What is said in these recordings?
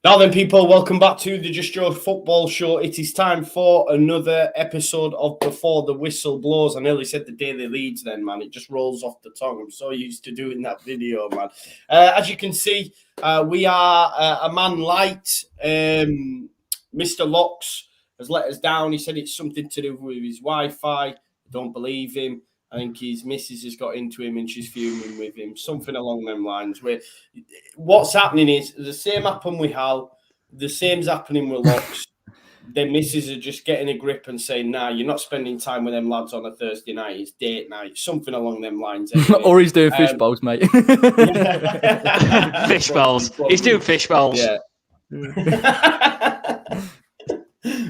Now then, people, welcome back to the Just Joe Football Show. It is time for another episode of Before the Whistle Blows. I nearly said the Daily Leeds then, man. It just rolls off the tongue. I'm so used to doing that video, man. As you can see, we are a man light. Mr. Locks has let us down. He said it's something to do with his Wi-Fi. I don't believe him. I think his missus has got into him and she's fuming with him. Something along them lines. What's happening is the same happened with Hal. The same's happening with Locks. Their missus are just getting a grip and saying, nah, you're not spending time with them lads on a Thursday night. It's date night. Something along them lines. Anyway. Or he's doing fish bowls, mate. Fish bowls. He's doing fish bowls. Yeah.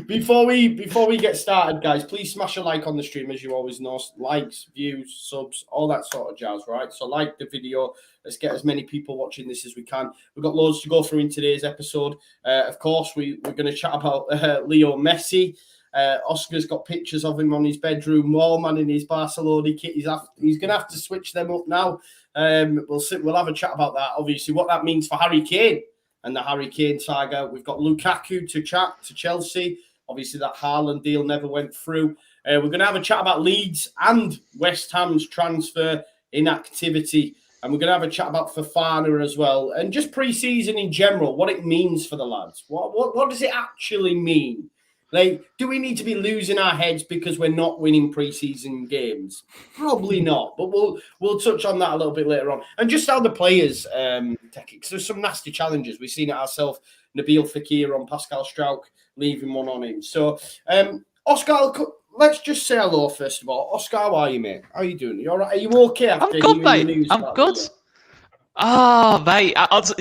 Before we get started, guys, please smash a like on the stream, as you always know. Likes, views, subs, all that sort of jazz, right? So like the video. Let's get as many people watching this as we can. We've got loads to go through in today's episode. Of course, we're going to chat about Leo Messi. Oscar's got pictures of him on his bedroom wall, man, in his Barcelona kit. He's going to have to switch them up now. We'll have a chat about that, obviously, what that means for Harry Kane and the Harry Kane saga. We've got Lukaku to chat to Chelsea. Obviously, that Haaland deal never went through. We're going to have a chat about Leeds and West Ham's transfer inactivity. And we're going to have a chat about Fofana as well. And just pre-season in general, what it means for the lads. What does it actually mean? Like, do we need to be losing our heads because we're not winning pre-season games? Probably not. But we'll touch on that a little bit later on. And just how the players take it. Because there's some nasty challenges. We've seen it ourselves. Nabil Fekir on Pascal Struijk, leaving one on him. So, Oscar, let's just say hello first of all. Oscar, how are you, mate? How are you doing? You all right? Are you okay? I'm good, mate. I'm good. Oh, mate.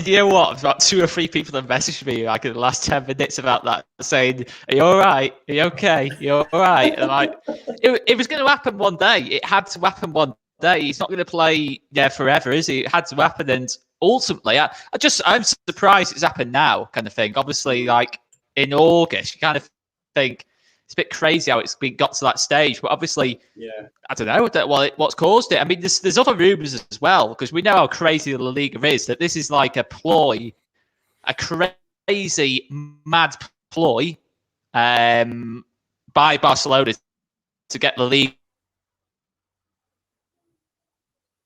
You know what? About 2 or 3 people have messaged me like in the last 10 minutes about that, saying, "Are you all right? Are you okay? Are you all right?" And like, it was going to happen one day. It had to happen one day. He's not going to play forever, is he? It had to happen, and ultimately, I'm surprised it's happened now, kind of thing. Obviously, like in August, you kind of think it's a bit crazy how it's got to that stage, but obviously, I don't know what's caused it. I mean, there's other rumours as well, because we know how crazy the La Liga is, that this is like a ploy, a crazy, mad ploy by Barcelona to get La Liga.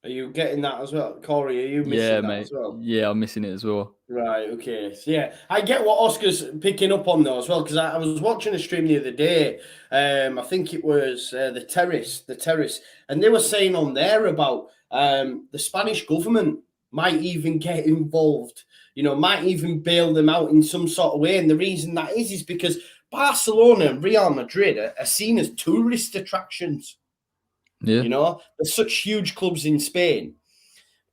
Are you getting that as well? Corey, are you missing that as well? Yeah, I'm missing it as well. Right, okay. So, yeah, I get what Oscar's picking up on, though, as well, because I was watching a stream the other day. I think it was the Terrace, and they were saying on there about the Spanish government might even get involved, might even bail them out in some sort of way. And the reason that is because Barcelona and Real Madrid are seen as tourist attractions. Yeah. They're such huge clubs in Spain.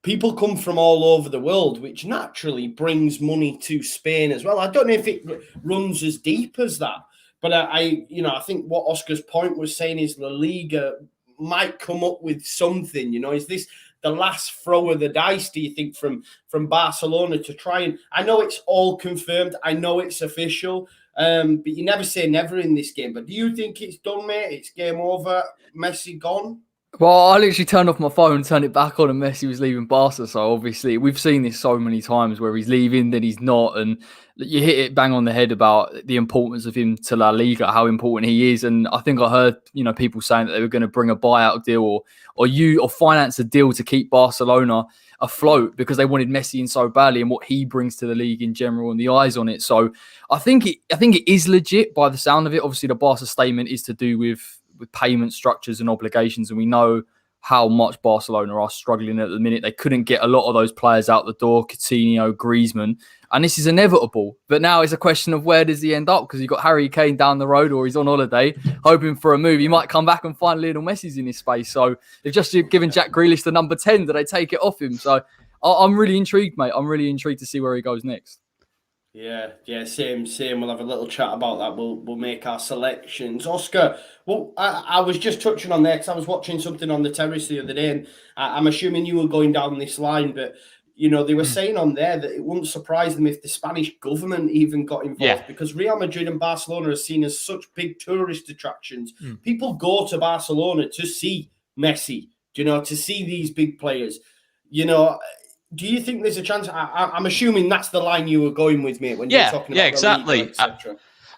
People come from all over the world, which naturally brings money to Spain as well. I don't know if it runs as deep as that, but I think what Oscar's point was saying is La Liga might come up with something. Is this the last throw of the dice, do you think, from Barcelona to try and... I know it's all confirmed. I know it's official, but you never say never in this game. But do you think it's done, mate? It's game over? Messi gone? Well, I literally turned off my phone, turned it back on, and Messi was leaving Barca. So obviously, we've seen this so many times where he's leaving, then he's not, and you hit it bang on the head about the importance of him to La Liga, how important he is. And I think I heard, people saying that they were going to bring a buyout deal or finance a deal to keep Barcelona afloat because they wanted Messi in so badly and what he brings to the league in general and the eyes on it. So I think it is legit by the sound of it. Obviously, the Barca statement is to do with payment structures and obligations, and we know how much Barcelona are struggling at the minute. They couldn't get a lot of those players out the door, Coutinho, Griezmann, and this is inevitable. But now it's a question of where does he end up, because you've got Harry Kane down the road, or he's on holiday hoping for a move. He might come back and find Lionel Messi's in his space. So they've just given Jack Grealish the number 10. Do they take it off him? So I'm really intrigued, mate. I'm really intrigued to see where he goes next. Yeah, same. We'll have a little chat about that. We'll make our selections. Oscar, well, I was just touching on there because I was watching something on the terrace the other day, and I'm assuming you were going down this line, but they were saying on there that it wouldn't surprise them if the Spanish government even got involved because Real Madrid and Barcelona are seen as such big tourist attractions. People go to Barcelona to see Messi, to see these big players. do you think there's a chance? I'm assuming that's the line you were going with, mate, when you were talking about exactly. the Liga, etc.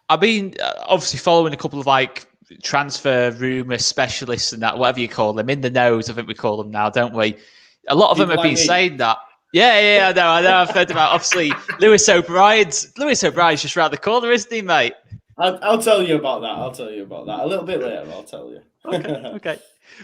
I mean, obviously following a couple of like transfer rumour specialists and that, whatever you call them, in the nose, I think we call them now, don't we? A lot of them have been saying that. Yeah, I know. I've heard about, obviously, Lewis O'Brien's just around the corner, isn't he, mate? I'll tell you about that. A little bit later, I'll tell you. Okay.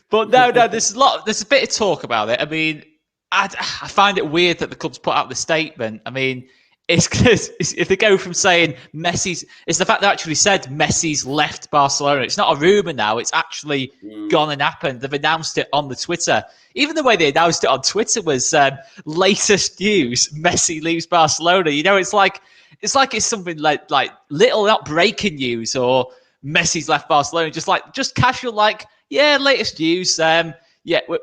But no, there's a bit of talk about it. I mean, I find it weird that the club's put out the statement. I mean, it's because if they go from saying it's the fact they actually said Messi's left Barcelona. It's not a rumour now. It's actually gone and happened. They've announced it on the Twitter. Even the way they announced it on Twitter was latest news: Messi leaves Barcelona. You know, it's like it's something like little, not breaking news or Messi's left Barcelona. Just casual, like, yeah, latest news.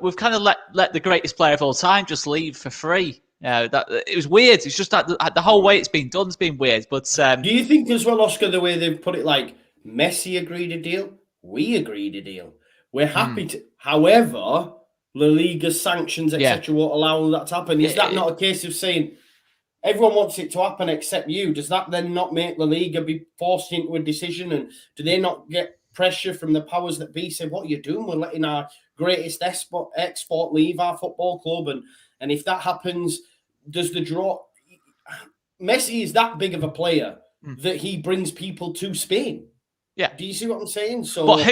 We've kind of let the greatest player of all time just leave for free. That it was weird. It's just that the whole way it's been done has been weird. But do you think as well, Oscar, the way they've put it, like Messi agreed a deal, we agreed a deal, we're happy to. However, La Liga sanctions, etc., won't allow that to happen. Is that not a case of saying everyone wants it to happen except you? Does that then not make La Liga be forced into a decision? And do they not get pressure from the powers that be? Say, what are you doing? We're letting our greatest export leave our football club, and if that happens, does the draw? Messi is that big of a player that he brings people to Spain. Yeah, do you see what I'm saying? So, but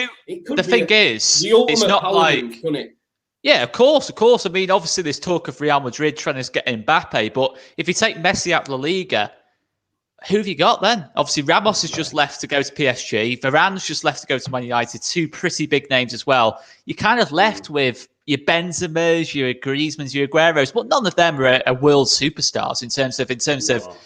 the thing is, the ultimate, it's not like move, couldn't it? Yeah, of course. I mean, obviously, there's talk of Real Madrid trying to get Mbappe, but if you take Messi out of La Liga, who have you got then? Obviously, Ramos has just left to go to PSG. Varane's just left to go to Man United. Two pretty big names as well. You're kind of left with your Benzemas, your Griezmanns, your Agueros, but none of them are world superstars in terms of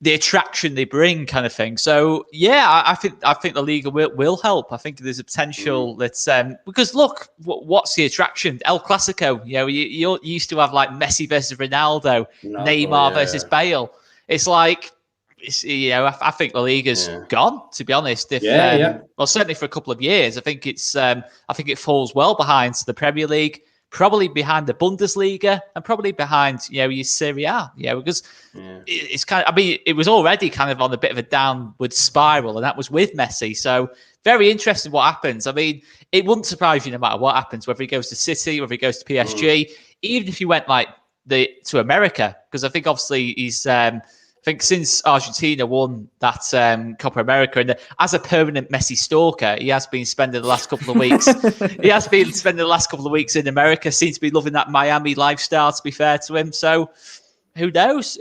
the attraction they bring, kind of thing. So yeah, I think the Liga will help. I think there's a potential that because look, what's the attraction? El Clasico. You know, you used to have like Messi versus Ronaldo, Neymar versus Bale. It's like, I think La Liga's gone. To be honest, well, certainly for a couple of years, I think it falls well behind the Premier League. Probably behind the Bundesliga and probably behind, your Serie A, because it's kind of, I mean, it was already kind of on a bit of a downward spiral, and that was with Messi. So very interesting what happens. I mean, it wouldn't surprise you no matter what happens, whether he goes to City, whether he goes to PSG, even if he went to America, because I think obviously he's, I think since Argentina won that Copa America, and as a permanent Messi stalker, he has been spending the last couple of weeks. In America. Seems to be loving that Miami lifestyle, to be fair to him. So who knows?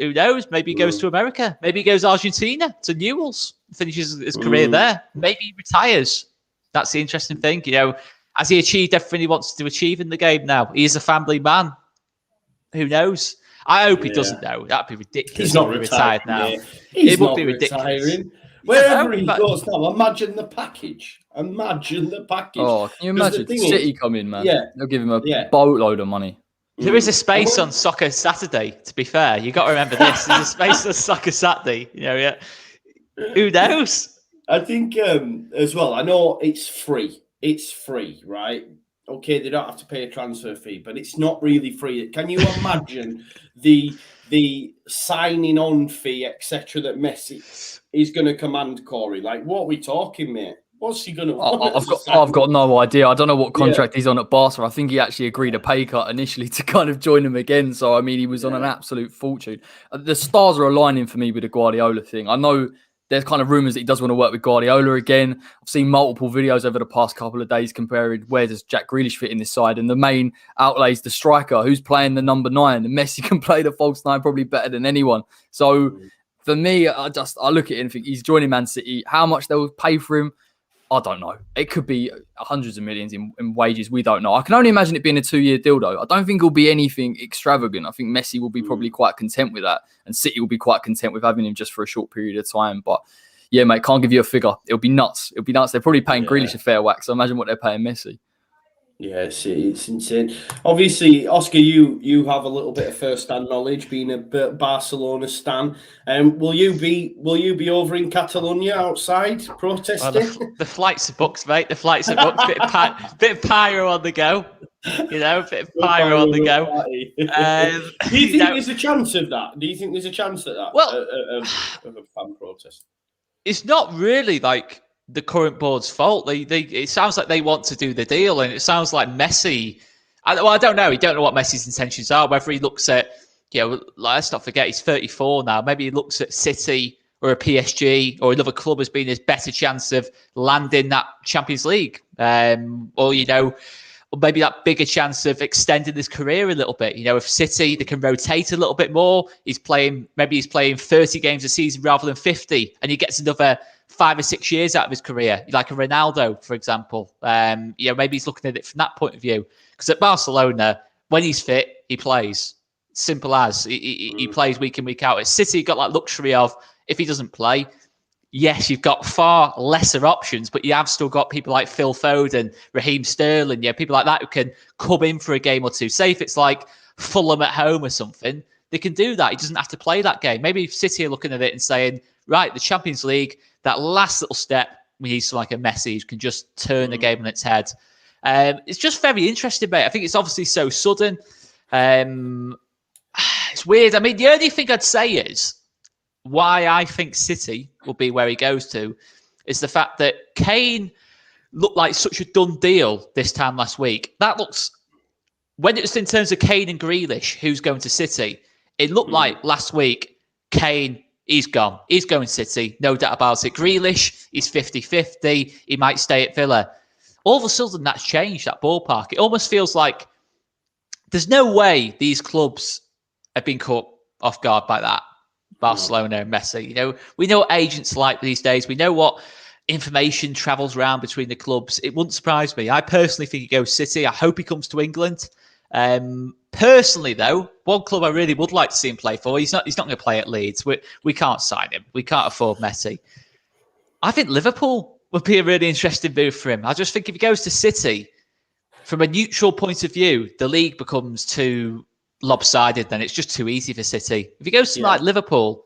Maybe he goes to America. Maybe he goes to Argentina, to Newell's, finishes his career there. Maybe he retires. That's the interesting thing. Has he achieved everything he wants to achieve in the game now? He is a family man. Who knows? I hope he doesn't know. That'd be ridiculous. He's not retired now. It would be ridiculous. Retiring. Wherever he goes now, imagine the package. Oh, can you imagine City come in, man? Yeah. They'll give him a boatload of money. There is a space on Soccer Saturday, to be fair. You got to remember this. There's a space on Soccer Saturday. Who knows? I think as well, I know it's free. It's free, right? Okay, they don't have to pay a transfer fee, but it's not really free. Can you imagine the signing on fee, etc., that Messi is going to command, Corey? Like, what are we talking, mate? What's he going to? I've got no idea. I don't know what contract he's on at Barca. I think he actually agreed a pay cut initially to kind of join him again. So I mean, he was on an absolute fortune. The stars are aligning for me with the Guardiola thing. I know there's kind of rumours that he does want to work with Guardiola again. I've seen multiple videos over the past couple of days comparing where does Jack Grealish fit in this side. And the main outlay is the striker who's playing the number 9. And Messi can play the false 9 probably better than anyone. So for me, I look at it and think he's joining Man City. How much they'll pay for him, I don't know. It could be hundreds of millions in wages. We don't know. I can only imagine it being a 2-year deal, though. I don't think it'll be anything extravagant. I think Messi will be probably quite content with that. And City will be quite content with having him just for a short period of time. But yeah, mate, can't give you a figure. It'll be nuts. They're probably paying Grealish a fair whack. So imagine what they're paying Messi. Yeah, it's insane. Obviously, Oscar, you have a little bit of first-hand knowledge, being a Barcelona stan. Will you be over in Catalonia outside Well, protesting? the flights are booked, mate. The flights are booked. Bit of pyro on the go. You know, bit of pyro on the go. Do you You think know, there's a chance of that? Do you think there's a chance of that well, of a fan protest? it's not really like the current board's fault. It sounds like they want to do the deal, and it sounds like Messi. I don't know. You don't know what Messi's intentions are. Whether he looks at, let's not forget he's 34 now. Maybe he looks at City or a PSG or another club as being his better chance of landing that Champions League, or maybe that bigger chance of extending his career a little bit. If City, they can rotate a little bit more. Maybe he's playing 30 games a season rather than 50, and he gets another 5 or 6 years out of his career, like a Ronaldo, for example. Maybe he's looking at it from that point of view. Because at Barcelona, when he's fit, he plays. Simple as. He plays week in, week out. At City, got that luxury of, if he doesn't play, yes, you've got far lesser options, but you have still got people like Phil Foden, Raheem Sterling, people like that who can come in for a game or two. Say if it's like Fulham at home or something, they can do that. He doesn't have to play that game. Maybe City are looking at it and saying, right, the Champions League, that last little step, we need someone like a Messi who can just turn the game on its head. It's just very interesting, mate. I think it's obviously so sudden. It's weird. I mean, the only thing I'd say is, why I think City will be where he goes to is the fact that Kane looked like such a done deal this time last week. That looks, when it was in terms of Kane and Grealish, who's going to City, it looked like last week, Kane, he's gone. He's going City, no doubt about it. Grealish, he's 50-50. He might stay at Villa. All of a sudden, that's changed, that ballpark. It almost feels like there's no way these clubs have been caught off guard by that. Barcelona and Messi. We know what agents like these days. We know what information travels around between the clubs. It wouldn't surprise me. I personally think he goes City. I hope he comes to England. Personally, though, one club I really would like to see him play for, he's not going to play at Leeds. We can't sign him. We can't afford Messi. I think Liverpool would be a really interesting move for him. I just think if he goes to City, from a neutral point of view, the league becomes too lopsided, then it's just too easy for City. If he goes to like Liverpool,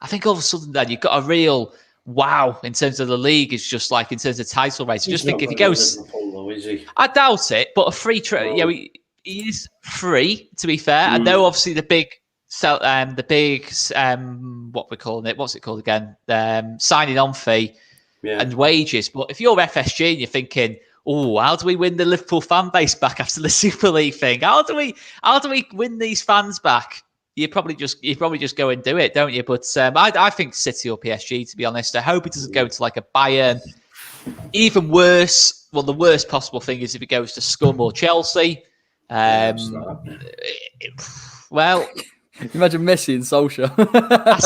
I think all of a sudden then you've got a real wow in terms of the league. Is just like in terms of title race. I just think if he goes, Liverpool, though, is he? I doubt it, but a free trade. He is free. To be fair, I know obviously the big what we're calling it. What's it called again? Signing on fee and wages. But if you're FSG and you're thinking, oh, how do we win the Liverpool fan base back after the Super League thing? How do we win these fans back? You probably just go and do it, don't you? But I think City or PSG, to be honest. I hope it doesn't go to like a Bayern. Even worse, well, the worst possible thing is if it goes to Scum or Chelsea. Well, imagine Messi and Solskjaer. I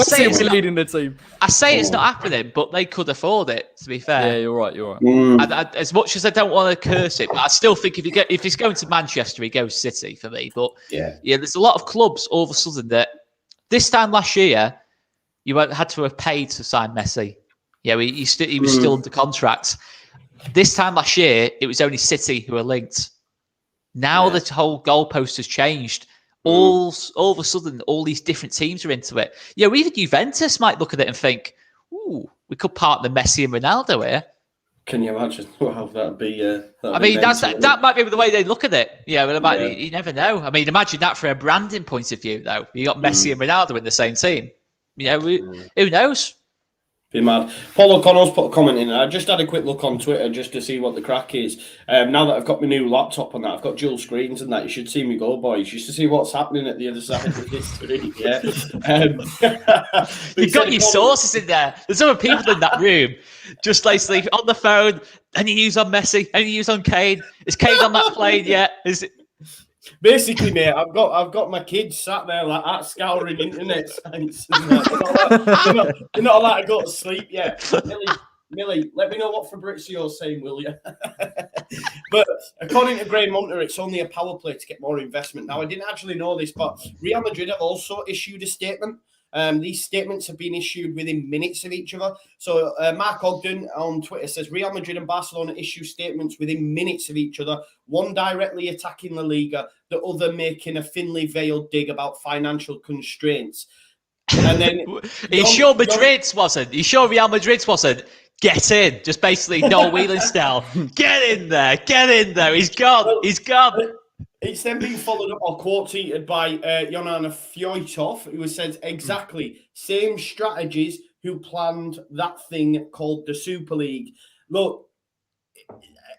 say it's leading the team. I say it's not happening, but they could afford it. To be fair, yeah, you're right. As much as I don't want to curse it, but I still think if he's going to Manchester, he goes City for me. But there's a lot of clubs all of a sudden that this time last year you had to have paid to sign Messi. He was still under contract. This time last year, it was only City who were linked. Now the whole goalpost has changed. All of a sudden, all these different teams are into it. Even Juventus might look at it and think, "Ooh, we could partner Messi and Ronaldo here." Can you imagine? Wow, that'd be. That might be the way they look at it. You never know. I mean, imagine that from a branding point of view, though. You got Messi and Ronaldo in the same team. Who knows? Be mad. Paul O'Connell's put a comment in. I just had a quick look on Twitter just to see what the crack is. Now that I've got my new laptop on that, I've got dual screens and that. You should see me go, boys. You should see what's happening at the other side of this screen. Yeah. You've got your sources in there. There's other people in that room just like sleep on the phone. Any news on Messi? Any news on Kane? Is Kane on that plane yet? Is it? Basically, mate, I've got my kids sat there like that scouring internet sites. They're not allowed to go to sleep yet. Millie, let me know what Fabrizio's saying, will you? But according to Graham Munter, it's only a power play to get more investment. Now, I didn't actually know this, but Real Madrid have also issued a statement These statements have been issued within minutes of each other. So Mark Ogden on Twitter says Real Madrid and Barcelona issue statements within minutes of each other, one directly attacking La Liga, the other making a thinly veiled dig about financial constraints. And then He sure Madrid's wasn't. He sure Real Madrid's wasn't. Get in. Just basically Noel Whelan style. Get in there. Get in there. He's gone. He's gone. It's then being followed up or quoted by Jonana Fjojtov, who says exactly same strategies who planned that thing called the Super League. Look,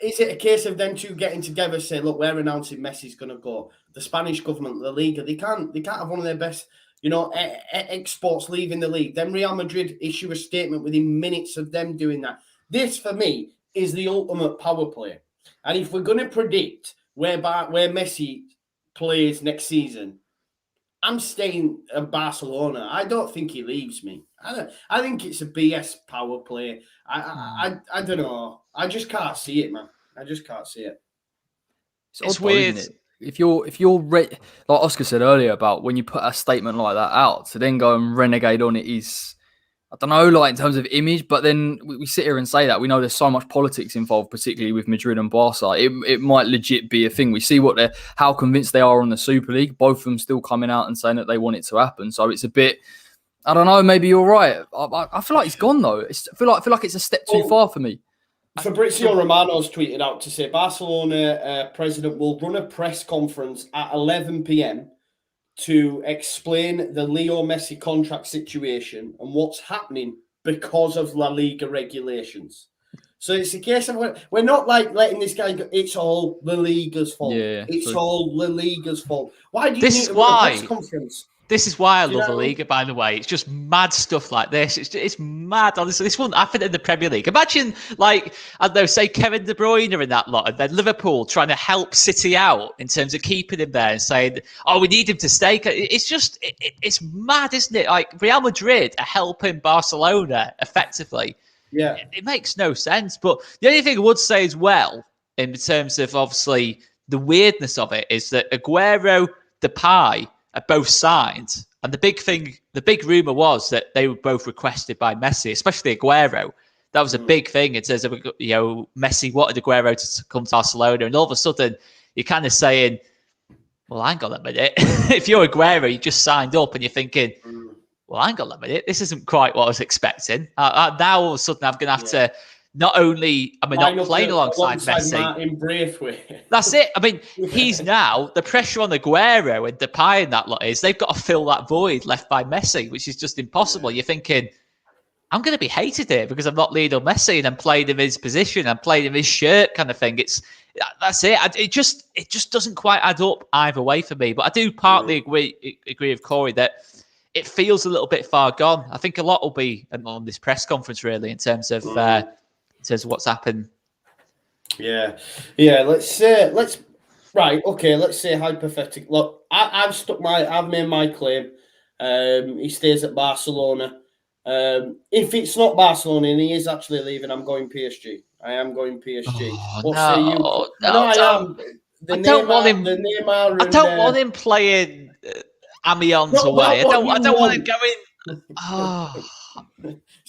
is it a case of them two getting together, say, look, we're announcing Messi's going to go? The Spanish government, La Liga, they can't have one of their best, exports leaving the league. Then Real Madrid issue a statement within minutes of them doing that. This, for me, is the ultimate power play. And if we're going to predict where Messi plays next season, I'm staying at Barcelona. I don't think he leaves me. I think it's a BS power play. I don't know. I just can't see it, man. I just can't see it. It's weird. Isn't it? If you're like Oscar said earlier about when you put a statement like that out, to then go and renegade on it is, I don't know, like in terms of image, but then we sit here and say that. We know there's so much politics involved, particularly with Madrid and Barca. It might legit be a thing. We see how convinced they are on the Super League. Both of them still coming out and saying that they want it to happen. So it's a bit, I don't know, maybe you're right. I feel like he's gone though. I feel like it's a step too far for me. Fabrizio Romano's tweeted out to say Barcelona president will run a press conference at 11 p.m. to explain the Leo Messi contract situation and what's happening because of La Liga regulations. So it's a case of we're not like letting this guy go. It's all La Liga's fault. Yeah, it's all La Liga's fault. Why do you need to run a press conference? This is why I love the Liga, by the way. It's just mad stuff like this. It's mad. Honestly, this wouldn't happen in the Premier League. Imagine, like, I don't know, say Kevin De Bruyne in that lot, and then Liverpool trying to help City out in terms of keeping him there and saying, oh, we need him to stay. It's just, it's mad, isn't it? Like, Real Madrid are helping Barcelona effectively. Yeah. It makes no sense. But the only thing I would say as well, in terms of obviously the weirdness of it, is that Aguero, Depay, are both signed, and the big rumor was that they were both requested by Messi, especially Aguero. That was a big thing. It says, Messi wanted Aguero to come to Barcelona, and all of a sudden you're kind of saying, well, hang on a minute. If you're Aguero, you just signed up and you're thinking, well, hang on a minute, this isn't quite what I was expecting. Now all of a sudden I'm going to have to not only am I not playing alongside Messi. Martin Braithwaite. That's it. I mean, he's now, the pressure on Aguero and Depay and that lot is they've got to fill that void left by Messi, which is just impossible. You're thinking, I'm going to be hated here because I'm not Lionel Messi and I'm playing in his position, I'm playing in his shirt kind of thing. That's it. It just doesn't quite add up either way for me. But I do partly agree with Corey that it feels a little bit far gone. I think a lot will be on this press conference really in terms of what's happened. Yeah. Let's say hypothetical. Look, I've made my claim. He stays at Barcelona. If it's not Barcelona and he is actually leaving, I'm going PSG. I am going PSG. What say you? I am. I don't want him playing Amiens away. I don't want him going.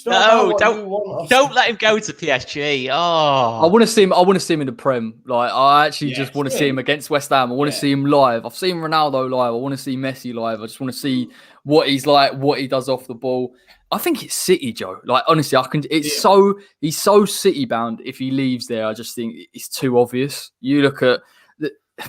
Don't let him go to PSG. I want to see him. I want to see him in the Prem. Like I actually just want to see him against West Ham. I want to see him live. I've seen Ronaldo live. I want to see Messi live. I just want to see what he's like, what he does off the ball. I think it's City, Joe. Like honestly, he's so City bound. If he leaves there, I just think it's too obvious. You look at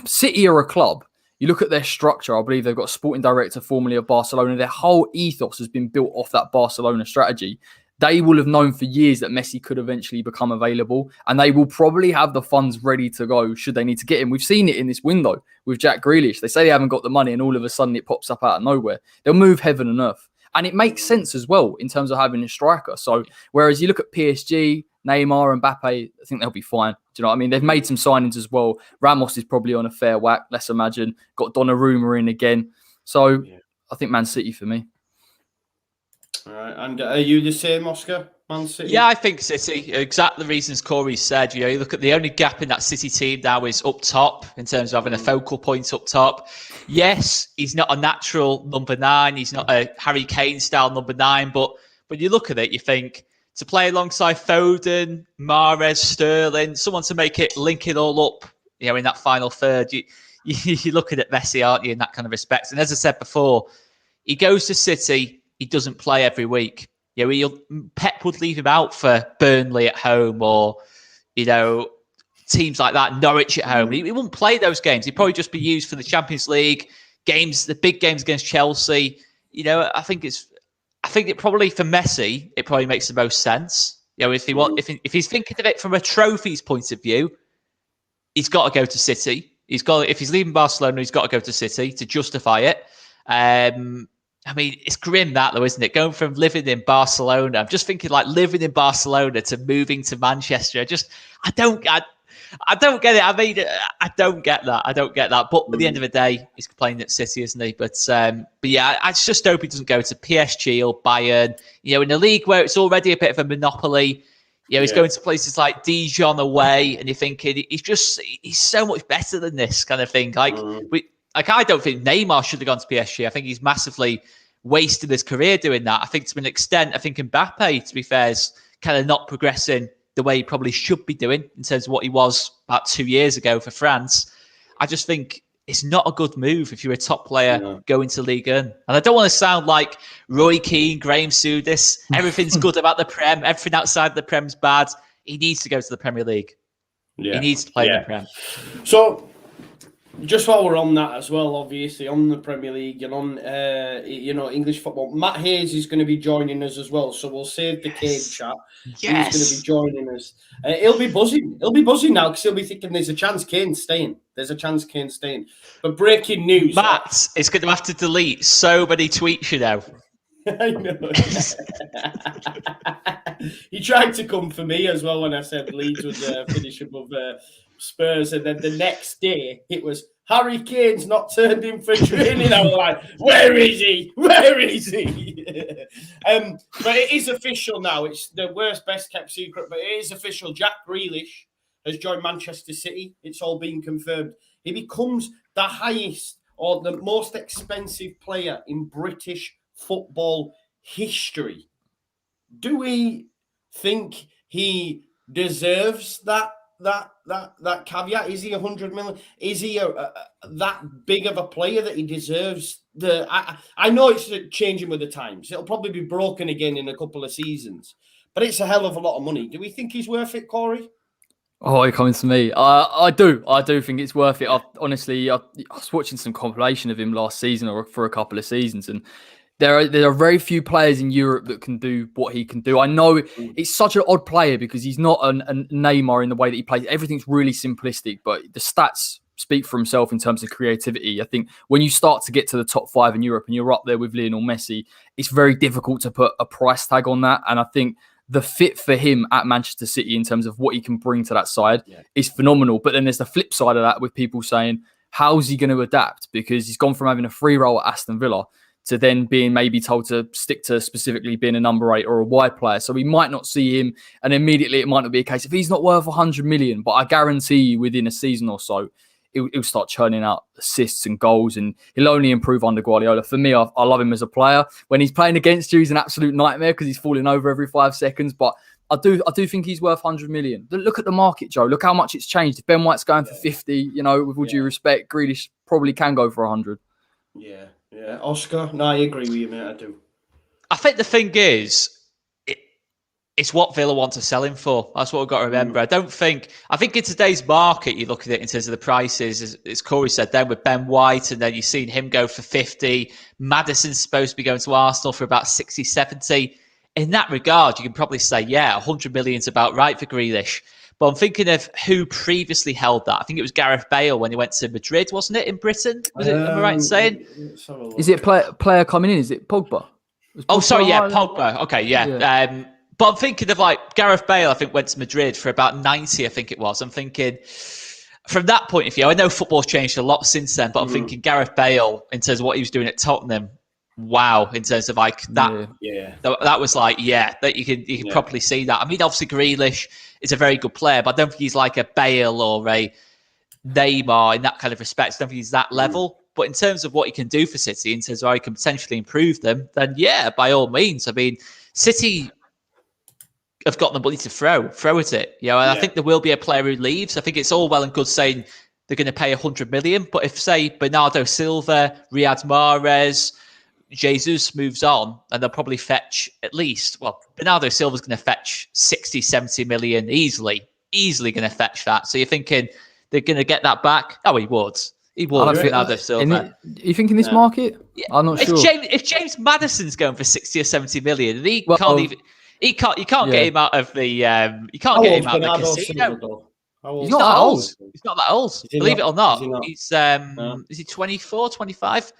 City are a club. You look at their structure, I believe they've got a sporting director formerly of Barcelona. Their whole ethos has been built off that Barcelona strategy. They will have known for years that Messi could eventually become available, and they will probably have the funds ready to go should they need to get him. We've seen it in this window with Jack Grealish. They say they haven't got the money, and all of a sudden it pops up out of nowhere. They'll move heaven and earth. And it makes sense as well in terms of having a striker. So whereas you look at PSG, Neymar and Mbappe, I think they'll be fine. Do you know what I mean? They've made some signings as well. Ramos is probably on a fair whack, let's imagine. Got Donnarumma in again. So I think Man City for me. All right. And are you the same, Oscar? Man City? Yeah, I think City. Exactly the reasons Corey said. You look at the only gap in that City team now is up top in terms of having a focal point up top. Yes, he's not a natural number 9. He's not a Harry Kane style number 9. But when you look at it, you think to play alongside Foden, Mahrez, Sterling, someone to make it link it all up. In that final third, you're looking at Messi, aren't you, in that kind of respect? And as I said before, he goes to City. He doesn't play every week. Pep would leave him out for Burnley at home or, teams like that, Norwich at home. He wouldn't play those games. He'd probably just be used for the Champions League games, the big games against Chelsea. I think it probably for Messi, it probably makes the most sense. If he's thinking of it from a trophies point of view, he's got to go to City. If he's leaving Barcelona, he's got to go to City to justify it. It's grim that though, isn't it? Going from living in Barcelona, I'm just thinking like living in Barcelona to moving to Manchester. I don't get it. I don't get that. But at the end of the day, he's playing at City, isn't he? But yeah, I just hope he doesn't go to PSG or Bayern. In a league where it's already a bit of a monopoly. He's going to places like Dijon away, and you're thinking he's so much better than this kind of thing. I don't think Neymar should have gone to PSG. I think he's massively wasted his career doing that. I think to an extent, Mbappe, to be fair, is kind of not progressing the way he probably should be doing in terms of what he was about 2 years ago for France. I just think it's not a good move if you're a top player going to Ligue 1. And I don't want to sound like Roy Keane, Graham Souness. Everything's good about the Prem. Everything outside the Prem's bad. He needs to go to the Premier League. Yeah. He needs to play in the Prem. So, just while we're on that as well, obviously, on the Premier League and on, English football, Matt Hayes is going to be joining us as well. So we'll save the Kane chat. Yes. He's going to be joining us. He'll be buzzing. He'll be buzzing now because he'll be thinking there's a chance Kane's staying. But breaking news. Matt is going to have to delete so many tweets, I know. He tried to come for me as well when I said Leeds would finish above Spurs, and then the next day it was Harry Kane's not turned in for training. I was like, where is he? But it is official now. It's the best kept secret, but it is official. Jack Grealish has joined Manchester City. It's all been confirmed. He becomes the highest or the most expensive player in British football history. Do we think he deserves that caveat? Is he 100 million? Is he that big of a player that he deserves I know it's changing with the times. It'll probably be broken again in a couple of seasons, but it's a hell of a lot of money. Do we think he's worth it, Corey? Oh, it comes to me. I do think it's worth it. I was watching some compilation of him last season or for a couple of seasons, and there are very few players in Europe that can do what he can do. I know it's such an odd player because he's not a Neymar in the way that he plays. Everything's really simplistic, but the stats speak for himself in terms of creativity. I think when you start to get to the top 5 in Europe and you're up there with Lionel Messi, it's very difficult to put a price tag on that. And I think the fit for him at Manchester City in terms of what he can bring to that side is phenomenal. But then there's the flip side of that with people saying, how's he going to adapt? Because he's gone from having a free role at Aston Villa to then being maybe told to stick to specifically being a number 8 or a wide player. So we might not see him, and immediately it might not be a case if he's not worth 100 million, but I guarantee you within a season or so, he'll start churning out assists and goals, and he'll only improve under Guardiola. For me, I love him as a player. When he's playing against you, he's an absolute nightmare because he's falling over every 5 seconds, but I do think he's worth 100 million. Look at the market, Joe. Look how much it's changed. If Ben White's going for 50, with all due respect, Grealish probably can go for 100. Yeah. Oscar? No, I agree with you, mate. I do. I think the thing is, it's what Villa want to sell him for. That's what we've got to remember. I think in today's market, you look at it in terms of the prices, as Corey said, then with Ben White, and then you've seen him go for 50. Maddison's supposed to be going to Arsenal for about 60, 70. In that regard, you can probably say, 100 million's about right for Grealish. But I'm thinking of who previously held that. I think it was Gareth Bale when he went to Madrid, wasn't it, in Britain? Am I right in saying? Is it player coming in? Is it Pogba? Pogba. Okay, yeah. But I'm thinking of Gareth Bale, I think went to Madrid for about 90, I think it was. I'm thinking from that point of view, I know football's changed a lot since then, but I'm thinking Gareth Bale, in terms of what he was doing at Tottenham, wow in terms of like that. Yeah. That was like, that you can properly see that. I mean, obviously Grealish is a very good player, but I don't think he's like a Bale or a Neymar in that kind of respect. I don't think he's that level. But in terms of what he can do for City, in terms of how he can potentially improve them, then by all means. I mean, City have got the money to throw at it. And I think there will be a player who leaves. I think it's all well and good saying they're going to pay 100 million, but if say Bernardo Silva, Riyad Mahrez, Jesus moves on, and they'll probably fetch at least, Bernardo Silva's going to fetch 60, 70 million easily going to fetch that. So you're thinking they're going to get that back? Oh, he would. Bernardo Silva. You think in this market? Yeah. I'm not sure. If James Madison's going for 60 or 70 million, and you can't get him out of the you can't get him out of the casino. He's not that old. He's not that old. Believe it or not. He's is he 24, 25?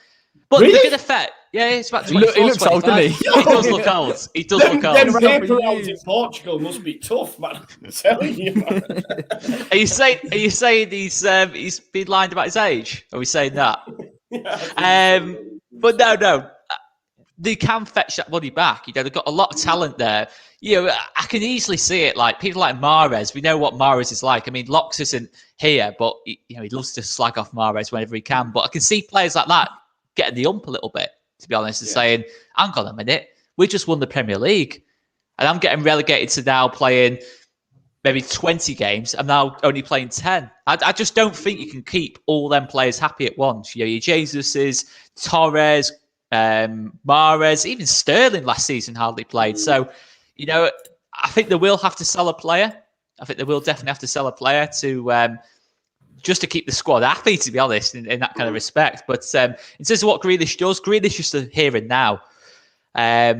But really? they're going to fetch. Yeah, it's about 24, he looks 25. old, doesn't he? He does look old. He does look old. Them paper rounds in Portugal must be tough, man. I'm telling you, man. Are you saying he's been lying about his age? Are we saying that? But no. They can fetch that money back. They've got a lot of talent there. I can easily see it. Like people like Mahrez, we know what Mahrez is like. I mean, Locks isn't here, but he loves to slag off Mahrez whenever he can. But I can see players like that getting the ump a little bit, to be honest, and saying, "Hang on a minute, we just won the Premier League, and I'm getting relegated to now playing maybe 20 games. I'm now only playing 10. I just don't think you can keep all them players happy at once. Your Jesus's, Torres, Mahrez, even Sterling last season hardly played. So, I think they will have to sell a player. I think they will definitely have to sell a player to just to keep the squad happy, to be honest, in that kind of respect. But in terms of what Grealish does, Grealish is the here and now. I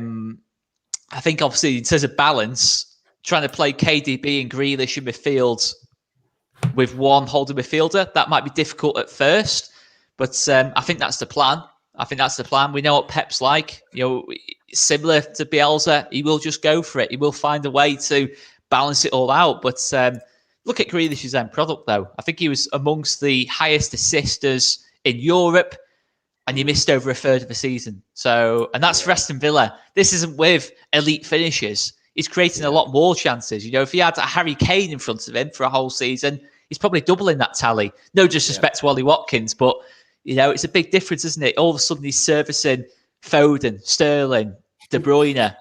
think, obviously, in terms of balance, trying to play KDB and Grealish in midfield with one holding midfielder, that might be difficult at first. But I think that's the plan. We know what Pep's like. Similar to Bielsa, he will just go for it. He will find a way to balance it all out. But look at Grealish's end product, though. I think he was amongst the highest assisters in Europe, and he missed over a third of the season. So, and that's for Aston Villa. This isn't with elite finishes. He's creating a lot more chances. If he had a Harry Kane in front of him for a whole season, he's probably doubling that tally. No disrespect to Ollie Watkins, but it's a big difference, isn't it? All of a sudden, he's servicing Foden, Sterling, De Bruyne.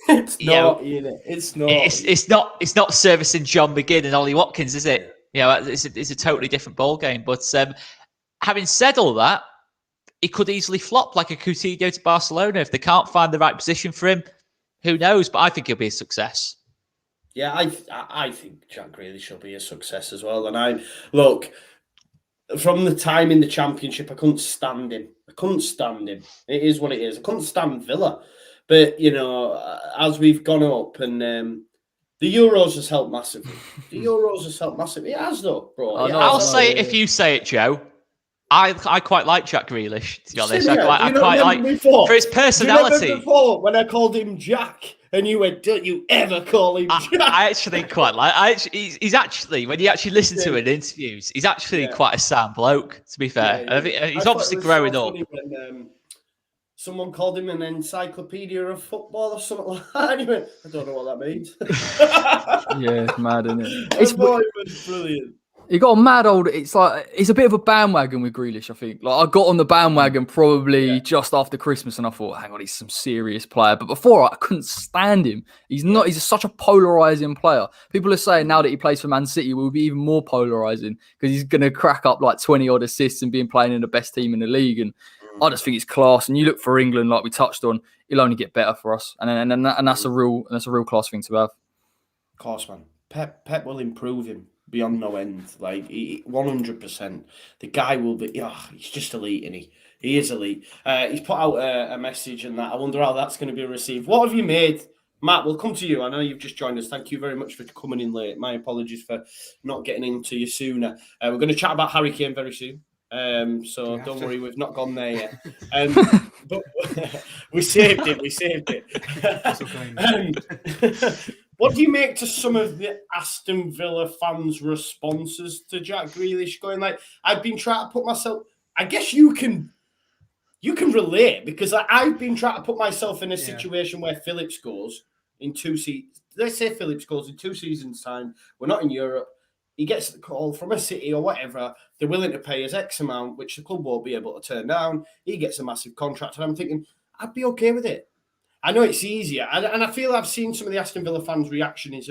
It's not. It's not servicing John McGinn and Ollie Watkins, is it? It's a totally different ball game. But having said all that, he could easily flop like a Coutinho to Barcelona if they can't find the right position for him. Who knows? But I think he'll be a success. Yeah, I think Jack Grealish will be a success as well. And look, from the time in the Championship, I couldn't stand him. It is what it is. I couldn't stand Villa. But, as we've gone up and the Euros has helped massively. It has, though, bro. I'll say it if you say it, Joe. I quite like Jack Grealish, to be honest. I quite like before, for his personality. Do you remember before when I called him Jack and you went, "Don't you ever call him Jack?" I actually quite like. He's actually, when you actually listen to him in interviews, he's actually quite a sound bloke. To be fair, I think he's obviously growing up. When, someone called him an encyclopedia of football or something like that. And he went, I don't know what that means. Yeah, it's mad, isn't it? It was brilliant. He got a mad old. It's like it's a bit of a bandwagon with Grealish. I think. Like I got on the bandwagon probably just after Christmas, and I thought, hang on, he's some serious player. But before I couldn't stand him. He's not. He's such a polarizing player. People are saying now that he plays for Man City, will be even more polarizing because he's going to crack up like 20 odd assists and being playing in the best team in the league. And I just think it's class. And you look for England, like we touched on, he'll only get better for us. And that's a real class thing to have. Class, man. Pep will improve him beyond no end. Like 100%. The guy will be. He's just elite, isn't he? He is elite. He's put out a message and that. I wonder how that's going to be received. What have you made, Matt? We'll come to you. I know you've just joined us. Thank you very much for coming in late. My apologies for not getting into you sooner. We're going to chat about Harry Kane very soon. So don't worry, we've not gone there yet. But we saved it. That's okay. What do you make to some of the Aston Villa fans' responses to Jack Grealish going like, I've been trying to put myself, I guess you can you can relate because I've been trying to put myself in a situation where Phillips scores in 2 seasons. Let's say Phillips scores in 2 seasons' time. We're not in Europe. He gets the call from a city or whatever. They're willing to pay us X amount, which the club won't be able to turn down. He gets a massive contract. And I'm thinking, I'd be okay with it. I know it's easier. And I feel I've seen some of the Aston Villa fans' reaction is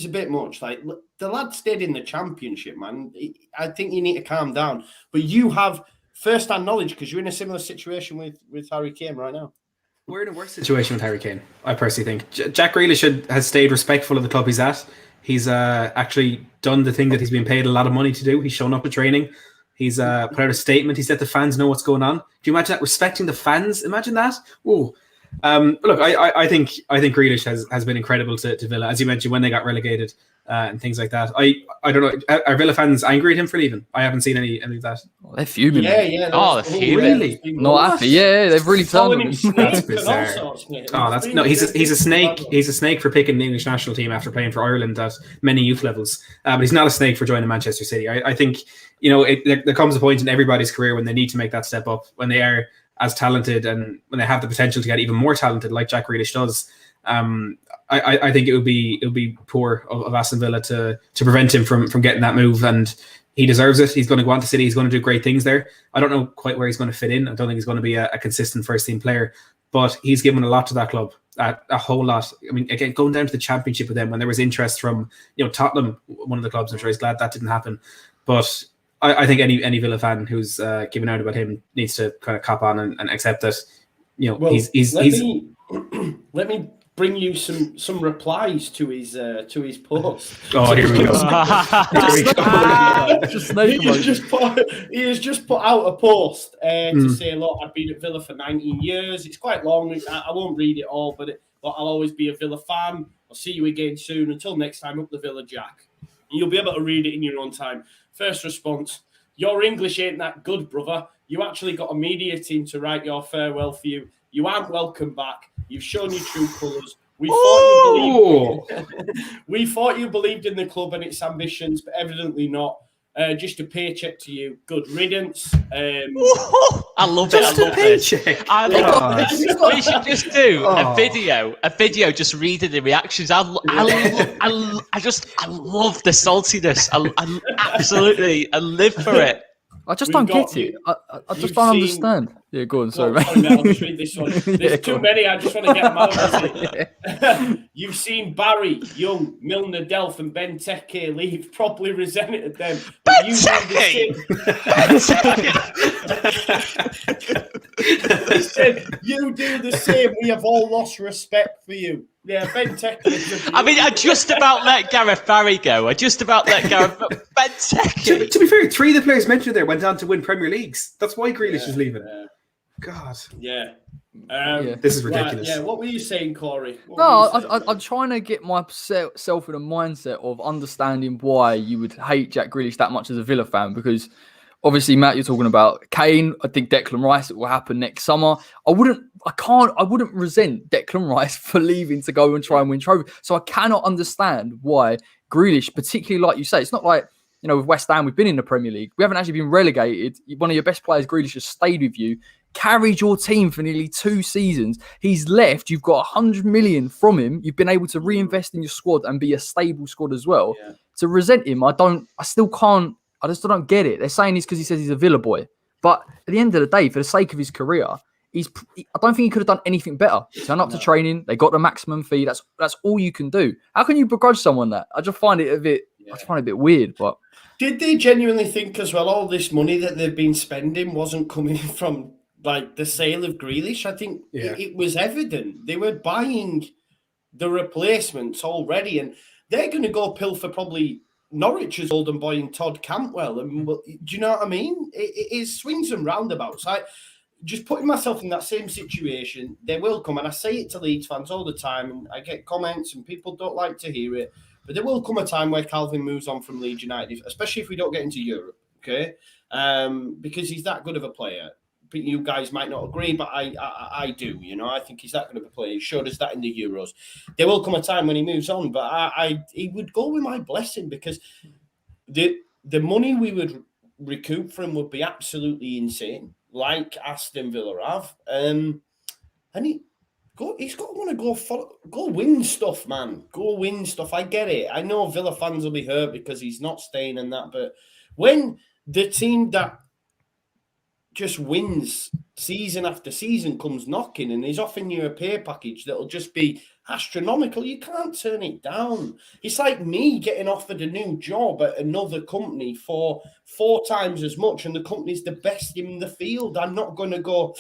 a bit much. Like, look, the lad stayed in the Championship, man. I think you need to calm down. But you have first-hand knowledge because you're in a similar situation with Harry Kane right now. We're in a worse situation with Harry Kane, I personally think. Jack Grealish has stayed respectful of the club he's at. He's actually done the thing that he's been paid a lot of money to do. He's shown up at training. He's put out a statement. He's let the fans know what's going on. Do you imagine that? Respecting the fans? Imagine that. Oh, look, I think Grealish has been incredible to Villa, as you mentioned, when they got relegated and things like that. I don't know. Are Villa fans angry at him for leaving? I haven't seen any of that. Well, they're fuming. Yeah. Oh, they're fuming. Really? Not happy. Yeah, they've really turned on him. That's bizarre. Oh, that's no. He's a snake. He's a snake for picking the English national team after playing for Ireland at many youth levels. But he's not a snake for joining Manchester City. I think there comes a point in everybody's career when they need to make that step up, when they are as talented and when they have the potential to get even more talented, like Jack Grealish does. I think it would be poor of Aston Villa to prevent him from getting that move, and he deserves it. He's going to go on to City. He's going to do great things there. I don't know quite where he's going to fit in. I don't think he's going to be a consistent first team player, but he's given a lot to that club, a whole lot. I mean, again, going down to the Championship with them when there was interest from Tottenham, one of the clubs. I'm sure he's glad that didn't happen, but I think any Villa fan who's giving out about him needs to kind of cop on and accept that. Let me bring you some replies to his post. Oh, here we go. He has just put out a post to say, look, I've been at Villa for 19 years. It's quite long. I won't read it all, but I'll always be a Villa fan. I'll see you again soon. Until next time, up the Villa, Jack. You'll be able to read it in your own time. First response: your English ain't that good, brother. You actually got a media team to write your farewell for you. You aren't welcome back. You've shown your true colours. We thought you believed in the club and its ambitions, but evidently not. Just a paycheck to you. Good riddance. I love it. Just a paycheck. I love it. We should just do a video just reading the reactions. I love the saltiness. I live for it. I just don't get it. I just don't understand. Yeah, go on. Sorry, mate. I'll just read this one. There's too many. I just want to get them out. You've seen Barry, Young, Milner, Delph, and Benteke leave. Properly resented them. He said, "You do the same. We have all lost respect for you." Yeah, Benteke. I mean, I just about let Gareth Barry go. Benteke. To be fair, 3 of the players mentioned there went on to win Premier Leagues. That's why Grealish is leaving. God. Yeah. This is ridiculous. What were you saying, Corey? I'm trying to get myself in a mindset of understanding why you would hate Jack Grealish that much as a Villa fan, because obviously, Matt, you're talking about Kane. I think Declan Rice, it will happen next summer. I wouldn't resent Declan Rice for leaving to go and try and win trophy. So I cannot understand why Grealish, particularly like you say, it's not like, with West Ham, we've been in the Premier League. We haven't actually been relegated. One of your best players, Grealish, has stayed with you, carried your team for nearly 2 seasons. He's left. You've got 100 million from him. You've been able to reinvest in your squad and be a stable squad as well. Yeah. To resent him, I still just don't get it. They're saying it's because he says he's a Villa boy. But at the end of the day, for the sake of his career, I don't think he could have done anything better. Turn up to training. They got the maximum fee. That's all you can do. How can you begrudge someone that? I just find it a bit weird. But did they genuinely think as well all this money that they've been spending wasn't coming from like the sale of Grealish? I think it was evident. They were buying the replacements already, and they're going to go pilfer probably Norwich's golden boy in Todd Cantwell. And do you know what I mean? It is swings and roundabouts. Just putting myself in that same situation, they will come, and I say it to Leeds fans all the time, and I get comments and people don't like to hear it, but there will come a time where Calvin moves on from Leeds United, especially if we don't get into Europe, okay? Because he's that good of a player. You guys might not agree, but I do. I think he's that good of a player. He showed us that in the Euros. There will come a time when he moves on, but he would go with my blessing, because the money we would recoup from would be absolutely insane. like Aston Villa have. And he's got to want to go win stuff, man. Go win stuff. I get it. I know Villa fans will be hurt because he's not staying and that, but when the team that just wins season after season comes knocking and he's offering you a pay package that'll just be astronomical, you can't turn it down. It's like me getting offered a new job at another company for 4 times as much, and the company's the best in the field. I'm not going to go.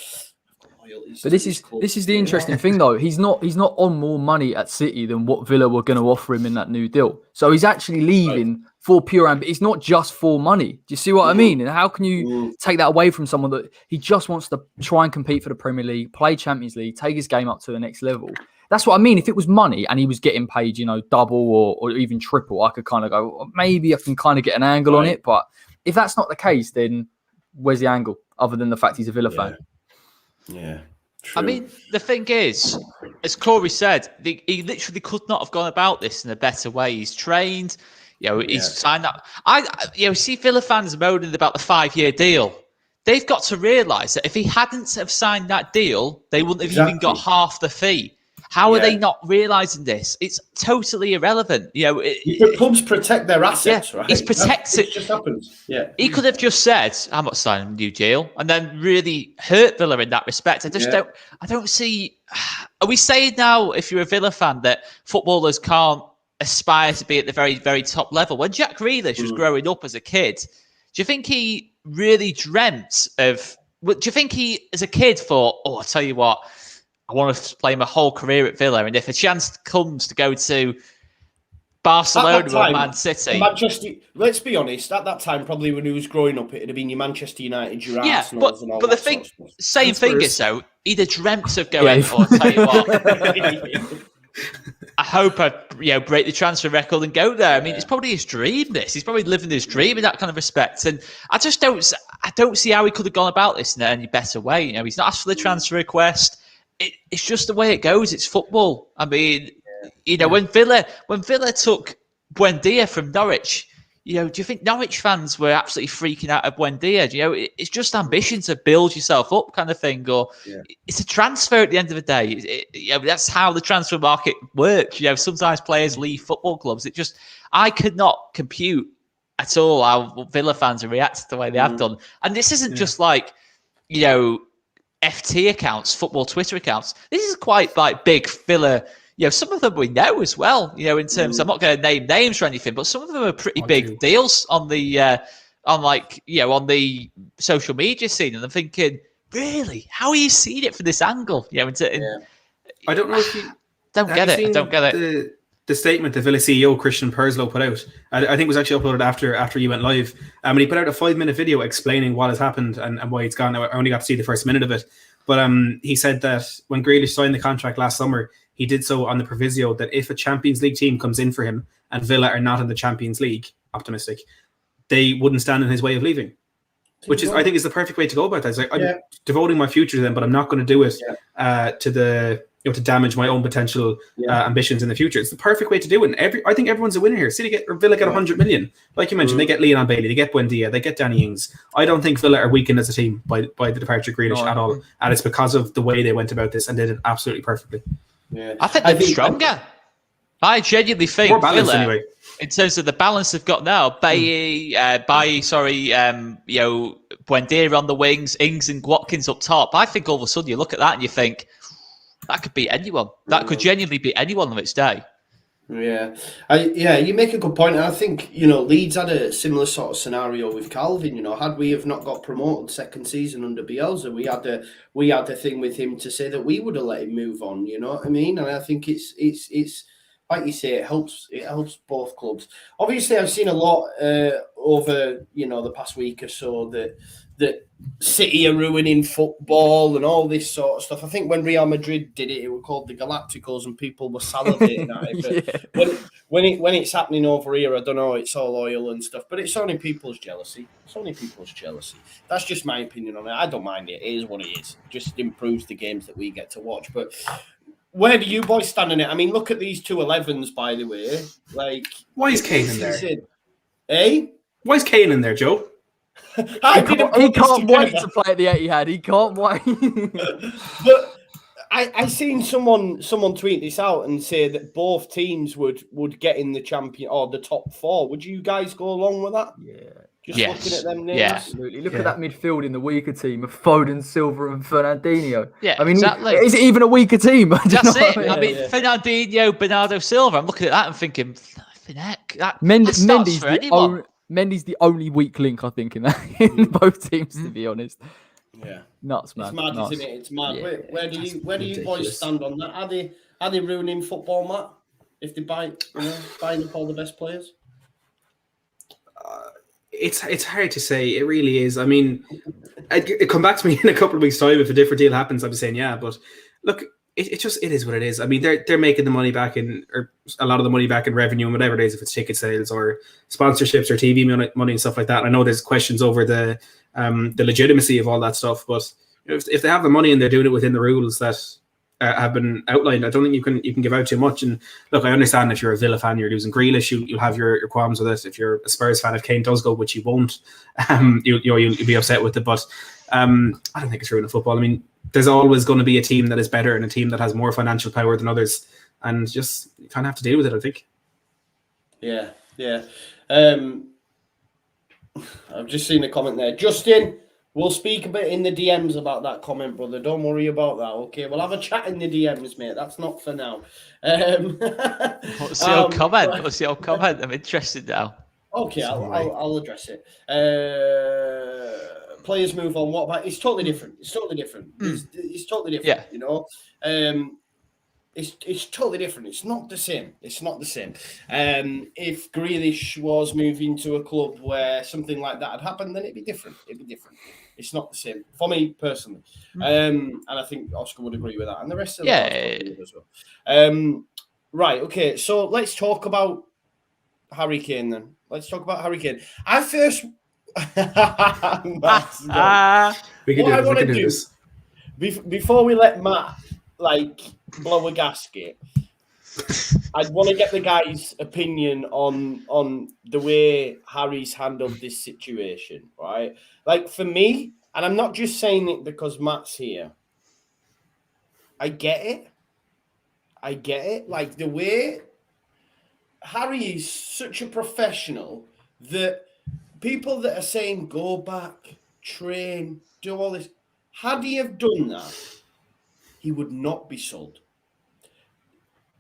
But this is the interesting thing, though. He's not on more money at City than what Villa were going to offer him in that new deal. So he's actually leaving for pure ambition. It's not just for money. Do you see what I mean? And how can you take that away from someone that he just wants to try and compete for the Premier League, play Champions League, take his game up to the next level? That's what I mean. If it was money and he was getting paid, double or even triple, I could kind of go, well, maybe I can kind of get an angle on it. But if that's not the case, then where's the angle other than the fact he's a Villa fan? Yeah. True. I mean, the thing is, as Corey said, he literally could not have gone about this in a better way. He's trained, he's signed up. See Villa fans moaning about the 5-year deal. They've got to realise that if he hadn't have signed that deal, they wouldn't have even got half the fee. How are they not realising this? It's totally irrelevant. Clubs protect their assets, right? He's protected. It just happens. Yeah. He could have just said, "I'm not signing a new deal," and then really hurt Villa in that respect. I don't see. Are we saying now, if you're a Villa fan, that footballers can't aspire to be at the very, very top level? When Jack Grealish was growing up as a kid, do you think he really dreamt of? Do you think he, as a kid, thought, "Oh, I'll tell you what, I want to play my whole career at Villa, and if a chance comes to go to Barcelona or Man City." Manchester, let's be honest, at that time, probably when he was growing up, it'd have been your Manchester United, your Arsenal, and all that. But the thing, same thing is, though, he'd have dreamt of going, I'll tell you what, I hope I break the transfer record and go there. I mean, it's probably his dream, this. He's probably living his dream in that kind of respect. And I just don't see how he could have gone about this in any better way. He's not asked for the transfer request. It's just the way it goes. It's football. I mean, when Villa took Buendia from Norwich, do you think Norwich fans were absolutely freaking out at Buendia? It's just ambition to build yourself up, kind of thing. Or it's a transfer at the end of the day. That's how the transfer market works. Sometimes players leave football clubs. I could not compute at all how Villa fans have reacted the way they have done. And this isn't just like, FT accounts, football Twitter accounts. This is quite like big Villa. Some of them we know as well. In terms, I'm not going to name names or anything, but some of them are pretty big deals on the on the social media scene. And I'm thinking, really, how are you seeing it from this angle? I don't know if you don't get it. I don't get it. The statement the Villa CEO Christian Perslow put out, I think it was actually uploaded after you went live. And he put out a 5-minute video explaining what has happened and why it's gone. I only got to see the first minute of it. But he said that when Grealish signed the contract last summer, he did so on the proviso that if a Champions League team comes in for him and Villa are not in the Champions League, optimistic, they wouldn't stand in his way of leaving. Which I think is the perfect way to go about that. It's like, I'm devoting my future to them, but I'm not going to do it to damage my own potential ambitions in the future. It's the perfect way to do it. And I think everyone's a winner here. Villa get 100 million. Like you mentioned, they get Leon Bailey, they get Buendia, they get Danny Ings. I don't think Villa are weakened as a team by the departure of Grealish at all. And it's because of the way they went about this and did it absolutely perftly. Yeah. I think they're stronger. I genuinely think more balanced Villa, anyway. In terms of the balance they've got now, Buendia on the wings, Ings and Watkins up top. I think all of a sudden you look at that and you think, that could beat anyone. That could genuinely beat anyone on its day. Yeah, you make a good point, and I think Leeds had a similar sort of scenario with Calvin. Had we have not got promoted second season under Bielsa, we had a thing with him to say that we would have let him move on. You know what I mean? And I think it's like you say, it helps both clubs. Obviously, I've seen a lot over the past week or so that City are ruining football and all this sort of stuff. I think when Real Madrid did it, it was called the Galacticos, and people were salivating at it. But when it's happening over here, I don't know. It's all oil and stuff, but it's only people's jealousy. That's just my opinion on it. I don't mind it. It is what it is. It just improves the games that we get to watch. But where do you boys stand on it? I mean, look at these 2 11s, by the way. Like, why is Kane in there? Eh? Why is Kane in there, Joe? He can't wait to play at the Etihad. He can't wait. But I seen someone tweet this out and say that both teams would get in the champion or the top 4. Would you guys go along with that? Yeah. Just looking at them names. Yeah. Absolutely. Look at that midfield in the weaker team of Foden, Silva, and Fernandinho. Yeah, I mean, exactly. Is it even a weaker team? That's it. I mean, Fernandinho, Bernardo Silva. I'm looking at that and thinking, flipping heck, that starts for anyone. Mendy's the only weak link, I think, in both teams, to be honest. Yeah, nuts, man. It's mad, nuts. isn't it? It's mad. Yeah. Where do you boys stand on that? Are they ruining football, Matt? If they buying up all the best players? It's hard to say. It really is. I mean, it come back to me in a couple of weeks' time if a different deal happens. I'm saying yeah, but look, it is what it is. I mean, they're making the money back or a lot of the money back in revenue and whatever it is, if it's ticket sales or sponsorships or TV money and stuff like that. I know there's questions over the legitimacy of all that stuff, but if they have the money and they're doing it within the rules that have been outlined, I don't think you can give out too much. And look, I understand if you're a Villa fan, you're losing Grealish, you'll have your qualms with it. If you're a Spurs fan, if Kane does go, which you won't, you'll be upset with it. But I don't think it's ruining football. I mean, there's always going to be a team that is better and a team that has more financial power than others, and just you kind of have to deal with it, I think. Yeah. I've just seen a comment there. Justin, we'll speak a bit in the DMs about that comment, brother. Don't worry about that, okay? We'll have a chat in the DMs, mate. That's not for now. What's the old comment? What's the old comment? I'm interested now. Okay, I'll address it. Players move on. What about? It's totally different. It's totally different. It's totally different. Yeah. You know, it's totally different. It's not the same. It's not the same. If Grealish was moving to a club where something like that had happened, then it'd be different. It's not the same for me personally. And I think Oscar would agree with that, and the rest of the as well. Right. Okay. So let's talk about Harry Kane then. Let's talk about Harry Kane. I first. We can do this. Before we let Matt blow a gasket, I'd want to get the guy's opinion on the way Harry's handled this situation, right? Like for me, and I'm not just saying it because Matt's here. I get it. Like the way Harry is such a professional that people that are saying go back, train, do all this, had he have done that, he would not be sold.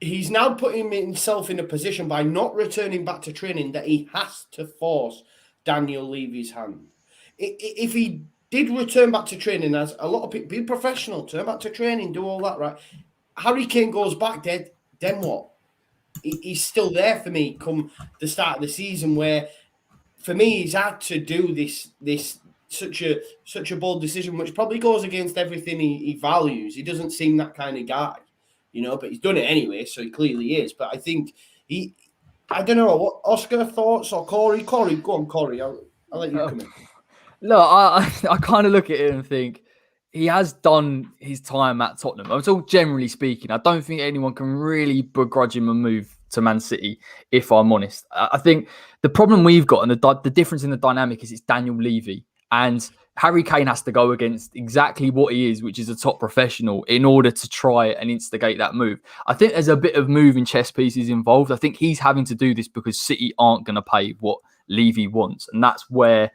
He's now putting himself in a position by not returning back to training that he has to force Daniel Levy's hand. If he did return back to training, as a lot of people, be professional, turn back to training, do all that, right? Harry Kane goes back, then what? He's still there for me come the start of the season, where for me he's had to do this such a bold decision, which probably goes against everything he values. He doesn't seem that kind of guy, you know, but he's done it anyway, so he clearly is. But I think I don't know, what Oscar thoughts or Corey, go on, Corey. I'll let you come in. Look, I kind of look at it and think he has done his time at Tottenham. I'm talking generally speaking. I don't think anyone can really begrudge him a move to Man City, if I'm honest. I think the problem we've got and the difference in the dynamic is it's Daniel Levy. And Harry Kane has to go against exactly what he is, which is a top professional, in order to try and instigate that move. I think there's a bit of moving chess pieces involved. I think he's having to do this because City aren't going to pay what Levy wants. And that's where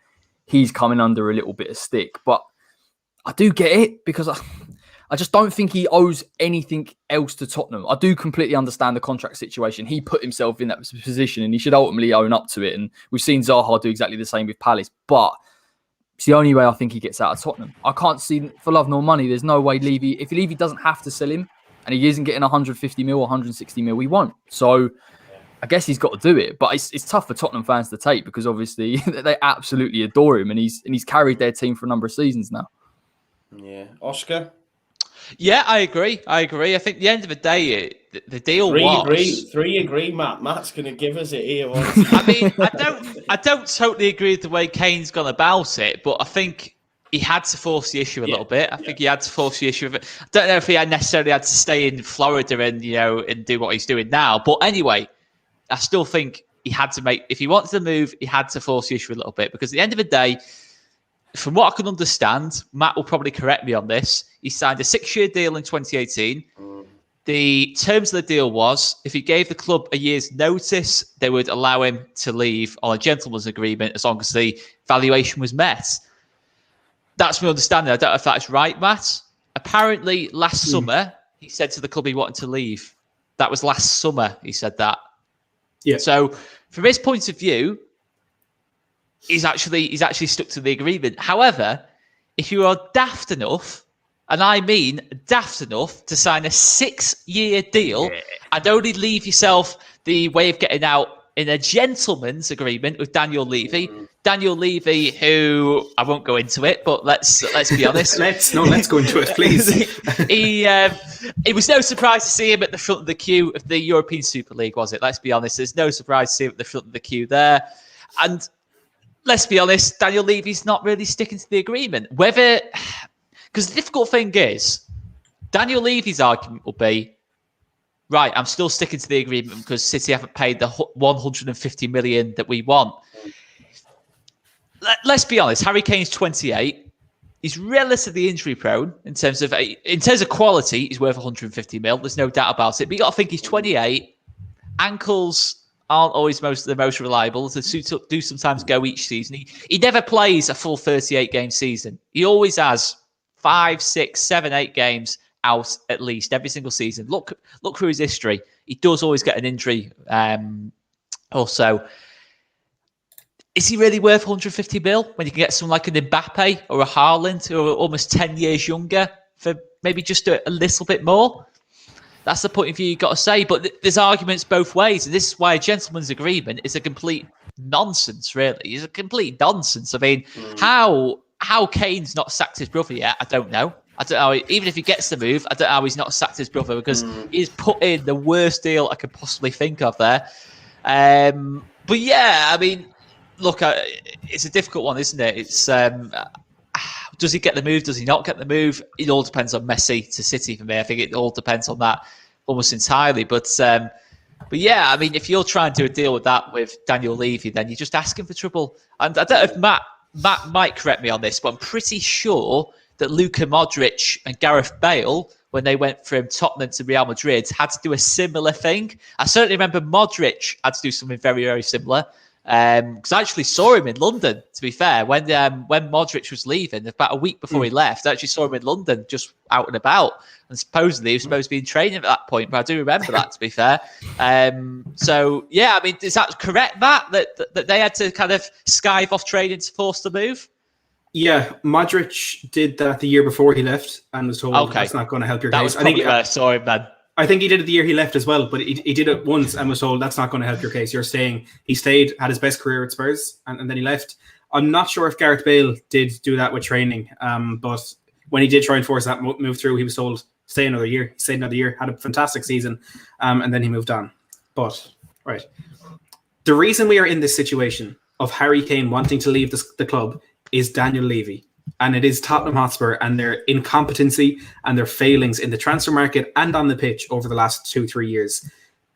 he's coming under a little bit of stick. But I do get it because I just don't think he owes anything else to Tottenham. I do completely understand the contract situation. He put himself in that position and he should ultimately own up to it. And we've seen Zaha do exactly the same with Palace. But it's the only way I think he gets out of Tottenham. I can't see, for love nor money, there's no way Levy, if Levy doesn't have to sell him and he isn't getting 150 mil or 160 mil, he won't. So I guess he's got to do it. But it's tough for Tottenham fans to take because obviously they absolutely adore him and he's carried their team for a number of seasons now. Yeah. Oscar? Yeah, I agree. I think at the end of the day, the deal Three agree, Matt. Matt's going to give us it here. I mean, I don't totally agree with the way Kane's gone about it, but I think he had to force the issue a little bit. I think he had to force the issue of it. I don't know if he necessarily had to stay in Florida and and do what he's doing now. But anyway, I still think he had to if he wanted to move, he had to force the issue a little bit because at the end of the day, from what I can understand, Matt will probably correct me on this. He signed a 6-year deal in 2018. The terms of the deal was if he gave the club a year's notice, they would allow him to leave on a gentleman's agreement as long as the valuation was met. That's my understanding. I don't know if that's right, Matt. Apparently, last summer, he said to the club he wanted to leave. That was last summer, he said that. Yeah. So, from his point of view, he's actually stuck to the agreement. However, if you are daft enough, and I mean daft enough, to sign a 6-year deal and only leave yourself the way of getting out in a gentleman's agreement with Daniel Levy. Daniel Levy, who I won't go into it, but let's be honest. let's go into it, please. It was no surprise to see him at the front of the queue of the European Super League, was it? Let's be honest. There's no surprise to see him at the front of the queue there. And let's be honest, Daniel Levy's not really sticking to the agreement. Because the difficult thing is, Daniel Levy's argument will be, right, I'm still sticking to the agreement because City haven't paid the 150 million that we want. Let's be honest, Harry Kane's 28. He's relatively injury prone in terms of quality. He's worth 150 mil. There's no doubt about it. But you got to think he's 28. Ankles aren't always the most reliable. They do sometimes go each season. He never plays a full 38 game season. He always has 5, 6, 7, 8 games out at least every single season. Look through his history. He does always get an injury. Also, is he really worth 150 mil when you can get someone like an Mbappe or a Haaland who are almost 10 years younger for maybe just a little bit more? That's the point of view you've got to say. But there's arguments both ways. And this is why a gentleman's agreement is a complete nonsense, really. It's a complete nonsense. I mean, how Kane's not sacked his brother yet, I don't know. I don't know. Even if he gets the move, I don't know how he's not sacked his brother because he's put in the worst deal I could possibly think of there. But yeah, I mean, look, it's a difficult one, isn't it? It's does he get the move? Does he not get the move? It all depends on Messi to City for me. I think it all depends on that almost entirely. But yeah, I mean, if you're trying to do a deal with that with Daniel Levy, then you're just asking for trouble. And I don't know if Matt might correct me on this, but I'm pretty sure that Luka Modric and Gareth Bale, when they went from Tottenham to Real Madrid, had to do a similar thing. I certainly remember Modric had to do something very, very similar. Because I actually saw him in London, to be fair, when Modric was leaving, about a week before he left. I actually saw him in London, just out and about. And supposedly he was supposed to be in training at that point, but I do remember that, to be fair. So, yeah, I mean, is that correct, Matt, that they had to kind of skive off training to force the move? Yeah, Modric did that the year before he left and was told that's not going to help your case. Was probably where I saw him, man. I think he did it the year he left as well, but he did it once and was told that's not going to help your case. You're staying. He stayed, had his best career at Spurs, and then he left. I'm not sure if Gareth Bale did do that with training, but when he did try and force that move through, he was told, stay another year. He stayed another year, had a fantastic season, and then he moved on. But, right. The reason we are in this situation of Harry Kane wanting to leave the club is Daniel Levy. And it is Tottenham Hotspur and their incompetency and their failings in the transfer market and on the pitch over the last 2-3 years.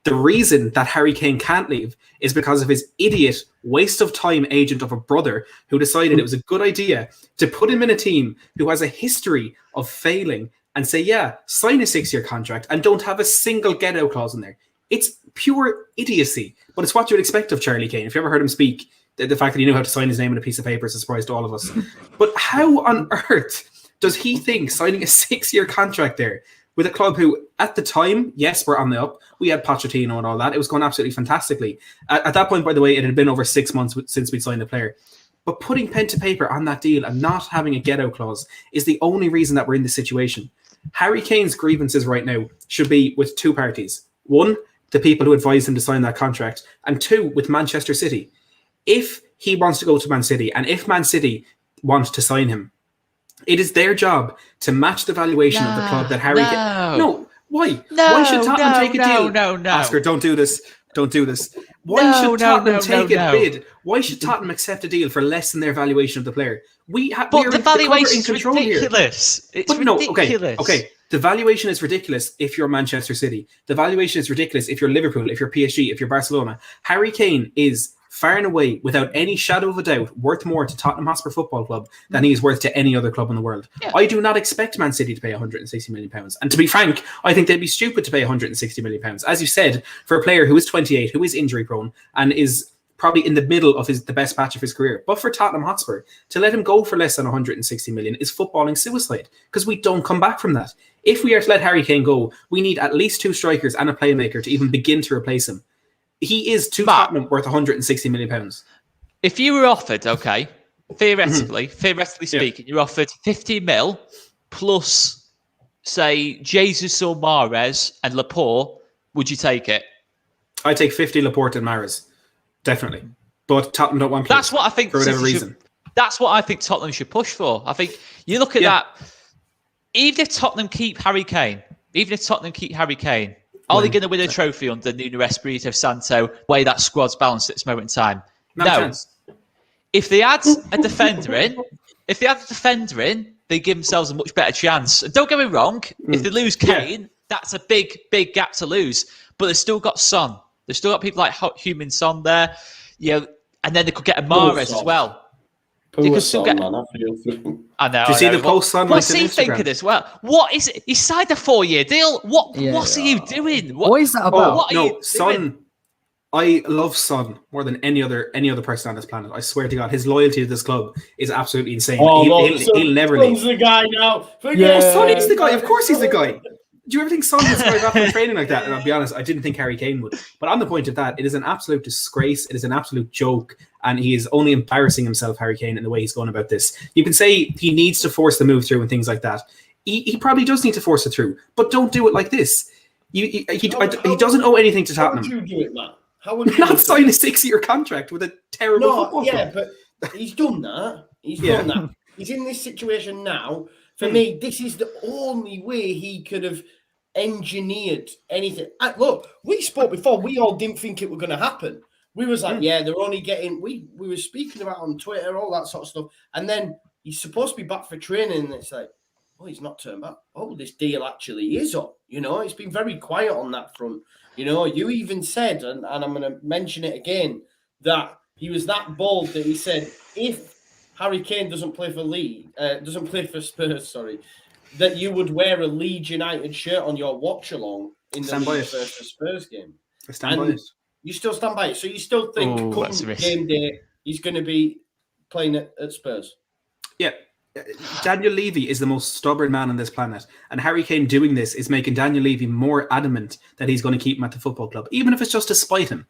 The reason that Harry Kane can't leave is because of his idiot waste of time agent of a brother who decided it was a good idea to put him in a team who has a history of failing and say, yeah, sign a 6-year contract and don't have a single get out clause in there. It's pure idiocy, but it's what you'd expect of Charlie Kane. If you ever heard him speak, the fact that he knew how to sign his name on a piece of paper is a surprise to all of us. But how on earth does he think signing a 6-year contract there with a club who, at the time, yes, we're on the up. We had Pochettino and all that. It was going absolutely fantastically. At that point, by the way, it had been over 6 months since we'd signed the player. But putting pen to paper on that deal and not having a get-out clause is the only reason that we're in this situation. Harry Kane's grievances right now should be with two parties. One, the people who advised him to sign that contract. And two, with Manchester City. If he wants to go to Man City and if Man City wants to sign him, it is their job to match the valuation of the club that Harry Kane... No, why? Why should Tottenham take a deal? No. Oscar, don't do this. Don't do this. Why should Tottenham take a bid? Why should Tottenham accept a deal for less than their valuation of the player? The valuation is ridiculous. It's ridiculous. Okay. The valuation is ridiculous if you're Manchester City. The valuation is ridiculous if you're Liverpool, if you're PSG, if you're Barcelona. Harry Kane is far and away, without any shadow of a doubt, worth more to Tottenham Hotspur Football Club than he is worth to any other club in the world. Yeah. I do not expect Man City to pay £160 million. And to be frank, I think they'd be stupid to pay £160 million. As you said, for a player who is 28, who is injury prone, and is probably in the middle of the best patch of his career. But for Tottenham Hotspur, to let him go for less than 160 million is footballing suicide, because we don't come back from that. If we are to let Harry Kane go, we need at least 2 strikers and a playmaker to even begin to replace him. He is to Tottenham worth 160 million pounds. If you were offered, okay, theoretically speaking, you're offered 50 mil plus, say, Jesus or Mahrez and Laporte, would you take it? I'd take 50 Laporte and Mahrez. Definitely. But Tottenham don't want players. That's what I think. For whatever reason. That's what I think Tottenham should push for. I think you look at that. Even if Tottenham keep Harry Kane, are they going to win a trophy under Nuno Espirito Santo, way that squad's balanced at this moment in time? No. If they add a defender in, they give themselves a much better chance. And don't get me wrong, if they lose Kane, that's a big, big gap to lose. But they've still got Son. They've still got people like Heung-min Son there, and then they could get a Mahrez as well. They could still get. I know. Do you see the post on? What's he thinking as well? What is it? He signed a 4-year deal. What's he doing? What is that about? Son. I love Son more than any other person on this planet. I swear to God, his loyalty to this club is absolutely insane. He'll never leave. Son's the guy now. Son is the guy. Of course, he's the guy. Do you ever think Son would survive after training like that? And I'll be honest, I didn't think Harry Kane would. But on the point of that, it is an absolute disgrace. It is an absolute joke. And he is only embarrassing himself, Harry Kane, in the way he's going about this. You can say he needs to force the move through and things like that. He probably does need to force it through. But don't do it like this. He doesn't owe anything to Tottenham. How would you do it, Matt? How would you not sign a 6-year contract with a terrible football club? But he's done that. He's done that. He's in this situation now. For me, this is the only way he could have engineered anything. Look, we spoke before. We all didn't think it was going to happen. We was like, they're only getting. We were speaking about on Twitter, all that sort of stuff. And then he's supposed to be back for training, and it's like, he's not turned back. This deal actually is up. It's been very quiet on that front. You even said, and I'm going to mention it again, that he was that bold that he said, if Harry Kane doesn't play for Spurs, that you would wear a Leeds United shirt on your watch along in the Leeds versus Spurs game. I stand by it. You still stand by it. So you still think game day he's going to be playing at Spurs? Yeah. Daniel Levy is the most stubborn man on this planet. And Harry Kane doing this is making Daniel Levy more adamant that he's going to keep him at the football club, even if it's just to spite him.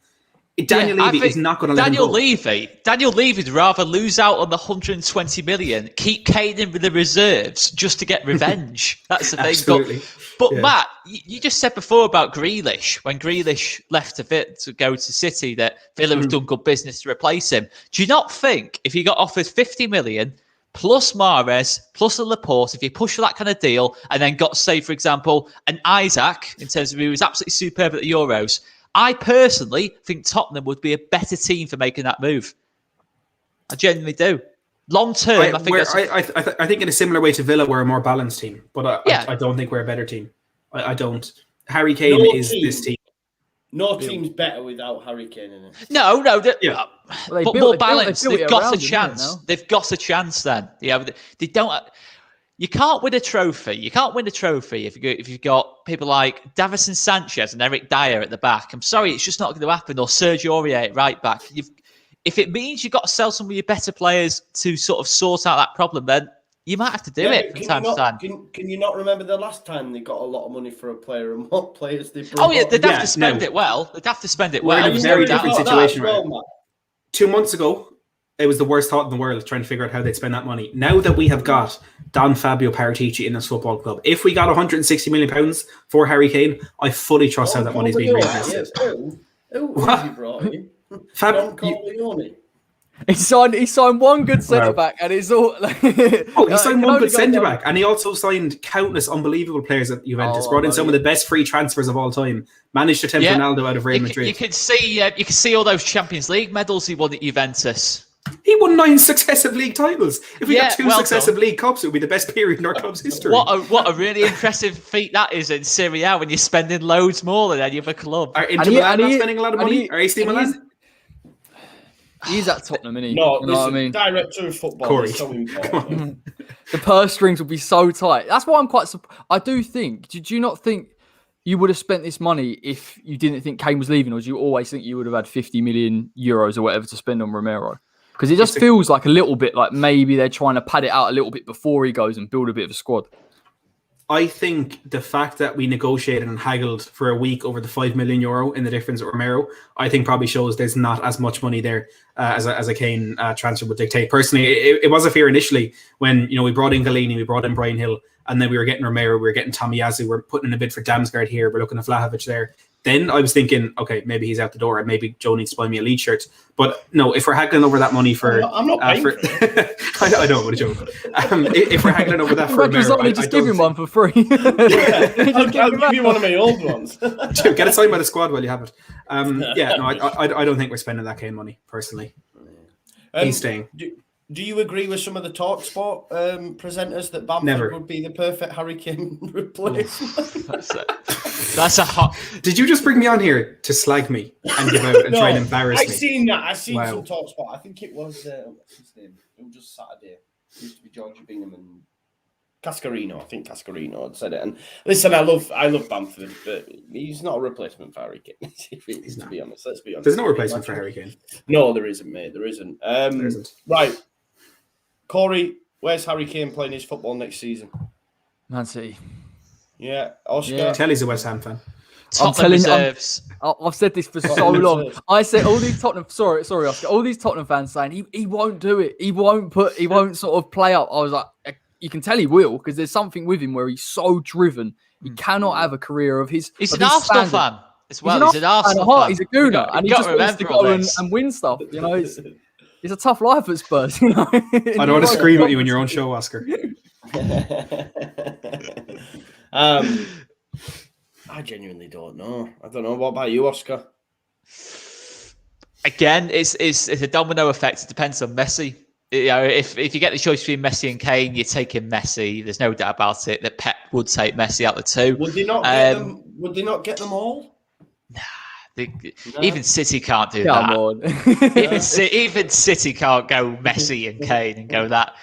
Daniel Levy is not going to let him go. Daniel Levy'd rather lose out on the 120 million, keep Kane in with the reserves just to get revenge. That's the thing. Absolutely. But Matt, you just said before about Grealish, when Grealish left to go to City, that Villa have done good business to replace him. Do you not think if he got offered 50 million plus Mahrez, plus a Laporte, if you push for that kind of deal, and then got, say, for example, an Isaac, in terms of who was absolutely superb at the Euros, I personally think Tottenham would be a better team for making that move. I genuinely do. Long term, I think in a similar way to Villa, we're a more balanced team, but I don't think we're a better team. I don't. Harry Kane is this team. No team's better without Harry Kane in it. No. But more balanced. They've got a chance. They've got a chance then. They don't. You can't win a trophy. You can't win a trophy if you've got people like Davison Sanchez and Eric Dyer at the back. I'm sorry, it's just not going to happen. Or Sergio Aurier at right back. If it means you've got to sell some of your better players to sort of sort out that problem, then you might have to do it from time to time. Can you not remember the last time they got a lot of money for a player and what players they brought? They'd have to spend it well. They'd have to spend it well. We're in a very different situation right now. 2 months ago, it was the worst thought in the world trying to figure out how they'd spend that money. Now that we have got Don Fabio Paratici in this football club, if we got £160 million for Harry Kane, I fully trust how that money's being reinvested. Who have you brought in? He signed one good centre back, and it's all. He signed one good centre back, and he also signed countless unbelievable players at Juventus. Brought in some of the best free transfers of all time. Managed to tempt Ronaldo out of Real Madrid. You could see all those Champions League medals he won at Juventus. He won 9 successive league titles. If we got 2 successive league cups, it would be the best period in our club's history. What a really impressive feat that is in Serie A when you're spending loads more than any other club. Are Inter Milan not spending a lot of money? Are AC Milan? He's at Tottenham, isn't he? No, you know what I mean? Director of football Corey. is so important. The purse strings will be so tight. That's why I'm quite surprised. I do think, did you not think you would have spent this money if you didn't think Kane was leaving, or did you always think you would have had 50 million euros or whatever to spend on Romero? Because it just feels like a little bit like maybe they're trying to pad it out a little bit before he goes and build a bit of a squad. I think the fact that we negotiated and haggled for a week over the €5 million in the difference with Romero, I think probably shows there's not as much money there as a Kane transfer would dictate. Personally, it was a fear initially when we brought in Galini, we brought in Brian Hill, and then we were getting Romero, we were getting Tomiyasu, we're putting in a bid for Damsgaard here, we're looking at Vlahovic there. Then I was thinking, okay, maybe he's out the door and maybe Joe needs to buy me a Leeds shirt. But no, if we're haggling over that money for... I'm not paying for it. I know, what a joke. If we're haggling over that for Romero, I just give him one for free. I'll give you one of my old ones. Get it signed by the squad while you have it. I don't think we're spending that Kane money, personally. He's staying. Do you agree with some of the TalkSport presenters that Bamford would be the perfect Harry Kane replacement? That's a hot... Did you just bring me on here to slag me and give out and try and embarrass me? I've seen that. I've seen some TalkSport. I think it was... what's his name? It was just Saturday. It used to be George Bingham and Cascarino. I think Cascarino had said it. And listen, I love Bamford, but he's not a replacement for Harry Kane. He's to be honest. Let's be honest. There's no replacement for Harry Kane. No, there isn't, mate. There isn't. There isn't. Right. Corey, where's Harry Kane playing his football next season? Man City. Yeah. Oscar? Yeah. Tell he's a West Ham fan. Tottenham reserves. I've said this for so long. I said all these Tottenham... Sorry, Oscar. All these Tottenham fans saying he won't do it. He won't sort of play up. I was like... You can tell he will, because there's something with him where he's so driven. He cannot have a career of his... He's an Arsenal fan as well. He's an Arsenal fan. He's a gooner. And he just wants to go and win stuff. It's a tough life at Spurs. I don't want to scream at you in your own show, Oscar. I genuinely don't know. I don't know. What about you, Oscar? Again, it's a domino effect. It depends on Messi. If you get the choice between Messi and Kane, you're taking Messi. There's no doubt about it that Pep would take Messi out the two. Would they not get them? Would they not get them all? Nah, even City can't do that. Even City can't go Messi and Kane and go that.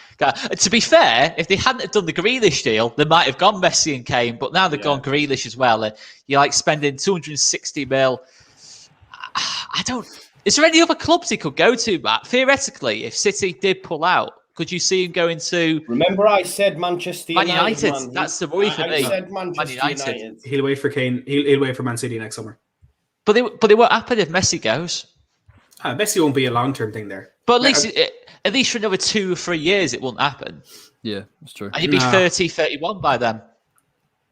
To be fair, if they hadn't have done the Grealish deal, they might have gone Messi and Kane. But now they've gone Grealish as well, and you're like spending 260 mil. I don't. Is there any other clubs he could go to, Matt? Theoretically, if City did pull out, could you see him going to... Remember I said Manchester United. Man. That's the worry for me. I said Manchester United. He'll wait for Kane. He'll wait for Man City next summer. But it won't happen if Messi goes. Messi won't be a long-term thing there. But at least for another 2 or 3 years, it won't happen. Yeah, that's true. And he'd be 30, 31 by then.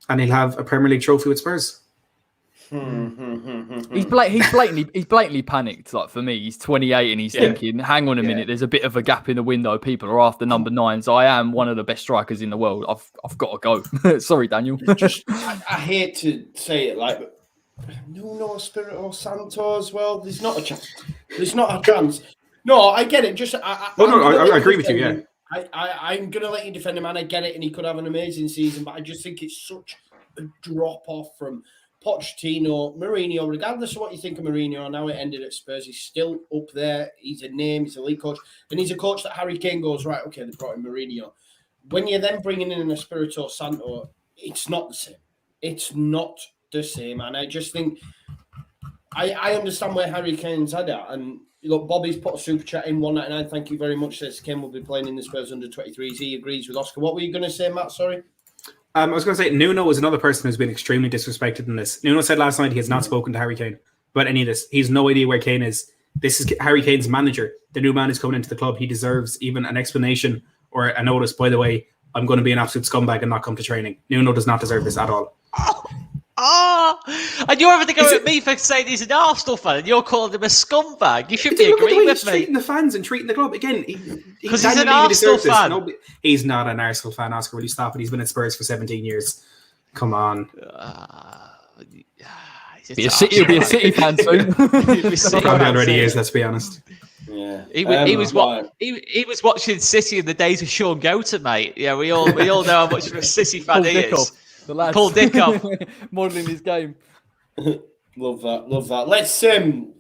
And he'll have a Premier League trophy with Spurs. He's blatantly panicked. Like, for me, he's 28 and he's thinking, hang on a minute, there's a bit of a gap in the window. People are after number 9s. I am one of the best strikers in the world. I've got to go. Sorry, Daniel. I hate to say it, like, Nuno Espirito Santo as well. There's not a chance. No, I get it. I agree with you. Yeah, I'm gonna let you defend him, and I get it. And he could have an amazing season, but I just think it's such a drop off from Pochettino, Mourinho. Regardless of what you think of Mourinho, now it ended at Spurs. He's still up there. He's a name. He's a league coach, and he's a coach that Harry Kane goes, right. Okay, they brought in Mourinho. When you're then bringing in an Espirito Santo, it's not the same. It's not the same, and I just think I understand where Harry Kane's had at. And look, Bobby's put a super chat in 199. Thank you very much. Says Kane will be playing in the Spurs under 23s. He agrees with Oscar. What were you going to say, Matt? Sorry. I was going to say Nuno is another person who's been extremely disrespected in this. Nuno said last night he has not spoken to Harry Kane about any of this. He has no idea where Kane is. This is Harry Kane's manager. The new man is coming into the club. He deserves even an explanation or a notice. By the way, I'm going to be an absolute scumbag and not come to training. Nuno does not deserve this at all. And you're having to go at me for saying he's an Arsenal fan and you're calling him a scumbag. You should be agreeing with me. Treating the fans and treating the club. Again, because he's an Arsenal fan. No, he's not an Arsenal fan, Oscar. Will you stop it? He's been at Spurs for 17 years. Come on. He'll be a City fan soon. Probably already is, let's be honest. Yeah, he was watching City in the days of Sean Goater, mate. Yeah, we all know how much of a City fan he is. Paul Dickoff Paul Dickoff modelling his game. Love that. Let's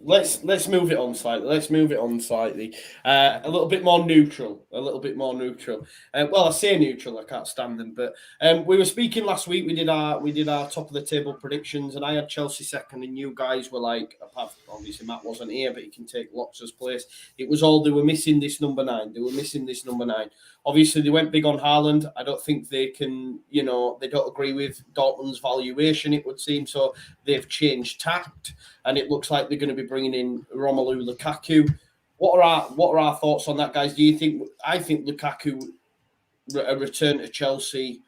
let's move it on slightly. A little bit more neutral. Well, I say neutral. I can't stand them. But we were speaking last week. We did our top of the table predictions, and I had Chelsea second, and you guys were like, apart from, obviously Matt wasn't here, but he can take Lox's place. It was all they were missing this number 9. Obviously, they went big on Haaland. I don't think they can. They don't agree with Dortmund's valuation. It would seem so. They've changed tact, and it looks like they're going to be bringing in Romelu Lukaku. What are our thoughts on that, guys? Do you think? I think Lukaku a return to Chelsea.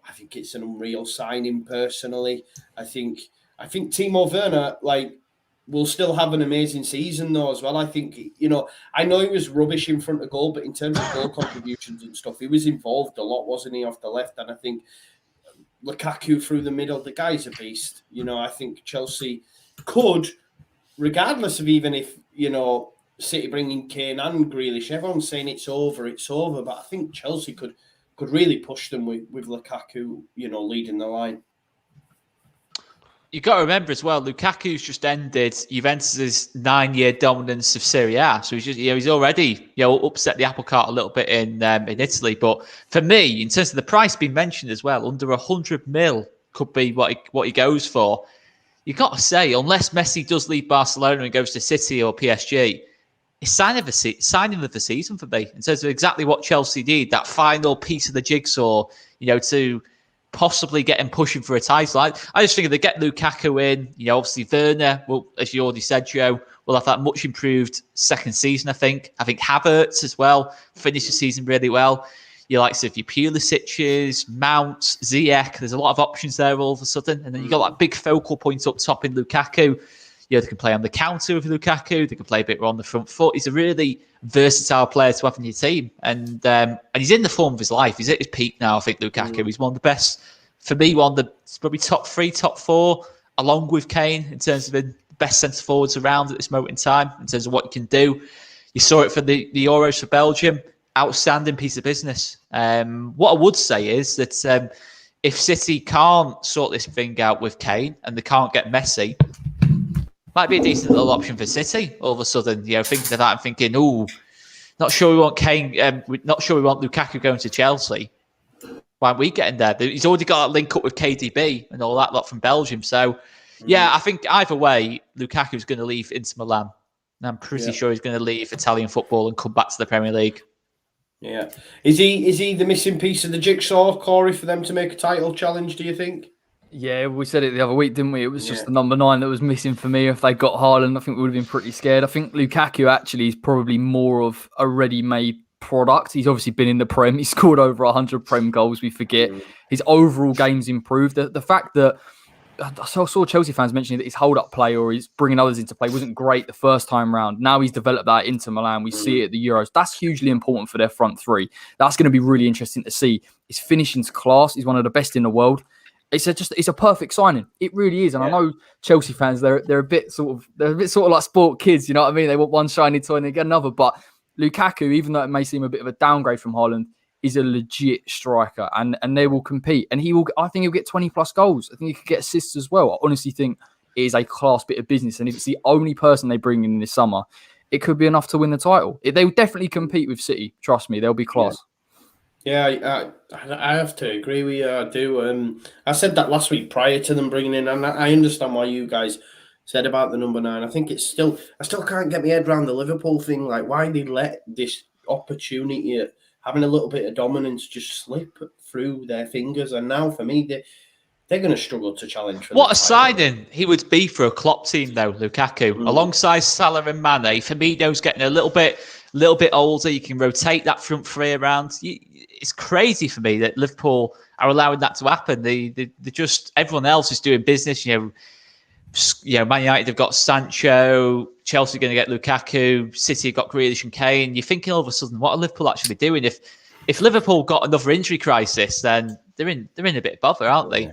I think it's an unreal signing. Personally, I think Timo Werner will still have an amazing season though as well. I think I know he was rubbish in front of goal, but in terms of goal contributions and stuff, he was involved a lot, wasn't he, off the left? And I think Lukaku through the middle, the guy's a beast. I think Chelsea could, regardless of even if City bringing Kane and Grealish, everyone's saying it's over, but I think Chelsea could really push them with Lukaku, leading the line. You've got to remember as well, Lukaku's just ended Juventus' 9-year dominance of Serie A. So he's already upset the apple cart a little bit in Italy. But for me, in terms of the price being mentioned as well, under 100 mil could be what he goes for. You've got to say, unless Messi does leave Barcelona and goes to City or PSG, it's signing of the season for me. In terms of exactly what Chelsea did, that final piece of the jigsaw, to possibly get him pushing for a title. I just think if they get Lukaku in, obviously Werner will, as you already said, Joe, will have that much improved second season, I think. I think Havertz as well finished the season really well. You like your Pulisic's, Mount, Ziyech. There's a lot of options there all of a sudden. And then you got that big focal point up top in Lukaku. They can play on the counter with Lukaku. They can play a bit more on the front foot. He's a really versatile player to have in your team. And he's in the form of his life. He's at his peak now, I think, Lukaku. He's one of the best, for me, one of the probably top 3, top 4, along with Kane, in terms of the best centre-forwards around at this moment in time, in terms of what he can do. You saw it for the Euros for Belgium. Outstanding piece of business. What I would say is that if City can't sort this thing out with Kane and they can't get Messi, might be a decent little option for City. All of a sudden, thinking of that and thinking, not sure we want Kane, not sure we want Lukaku going to Chelsea. Why aren't we getting there? He's already got a link up with KDB and all that lot from Belgium. So, I think either way, Lukaku's going to leave Inter Milan. And I'm pretty sure he's going to leave Italian football and come back to the Premier League. Yeah. Is he the missing piece of the jigsaw, Corey, for them to make a title challenge, do you think? Yeah, we said it the other week, didn't we? It was just the number 9 that was missing for me. If they got Haaland, I think we would have been pretty scared. I think Lukaku actually is probably more of a ready-made product. He's obviously been in the Prem. He scored over 100 Prem goals, we forget. His overall game's improved. The fact that I saw Chelsea fans mentioning that his hold-up play or he's bringing others into play wasn't great the first time round. Now he's developed that into Milan. We see it at the Euros. That's hugely important for their front 3. That's going to be really interesting to see. His finishing's class. He's one of the best in the world. It's a perfect signing. It really is. And I know Chelsea fans, they're a bit sort of like sport kids, you know what I mean? They want one shiny toy and they get another. But Lukaku, even though it may seem a bit of a downgrade from Haaland, is a legit striker and they will compete. And I think he'll get 20 plus goals. I think he could get assists as well. I honestly think it is a class bit of business. And if it's the only person they bring in this summer, it could be enough to win the title. They will definitely compete with City. Trust me, they'll be class. Yeah, I have to agree with you. I do. I said that last week prior to them bringing in, and I understand why you guys said about the number 9. I think I still can't get my head around the Liverpool thing. Like, why they let this opportunity at having a little bit of dominance just slip through their fingers. And now, for me, they're going to struggle to challenge for what a signing he would be for a Klopp team, though, Lukaku. Alongside Salah and Mane, Firmino's getting a little bit older. You can rotate that front 3 around. It's crazy for me that Liverpool are allowing that to happen. They just, everyone else is doing business. Man United have got Sancho, Chelsea are going to get Lukaku, City have got Grealish and Kane. You're thinking all of a sudden, what are Liverpool actually doing? If Liverpool got another injury crisis, then they're in a bit of bother, aren't they?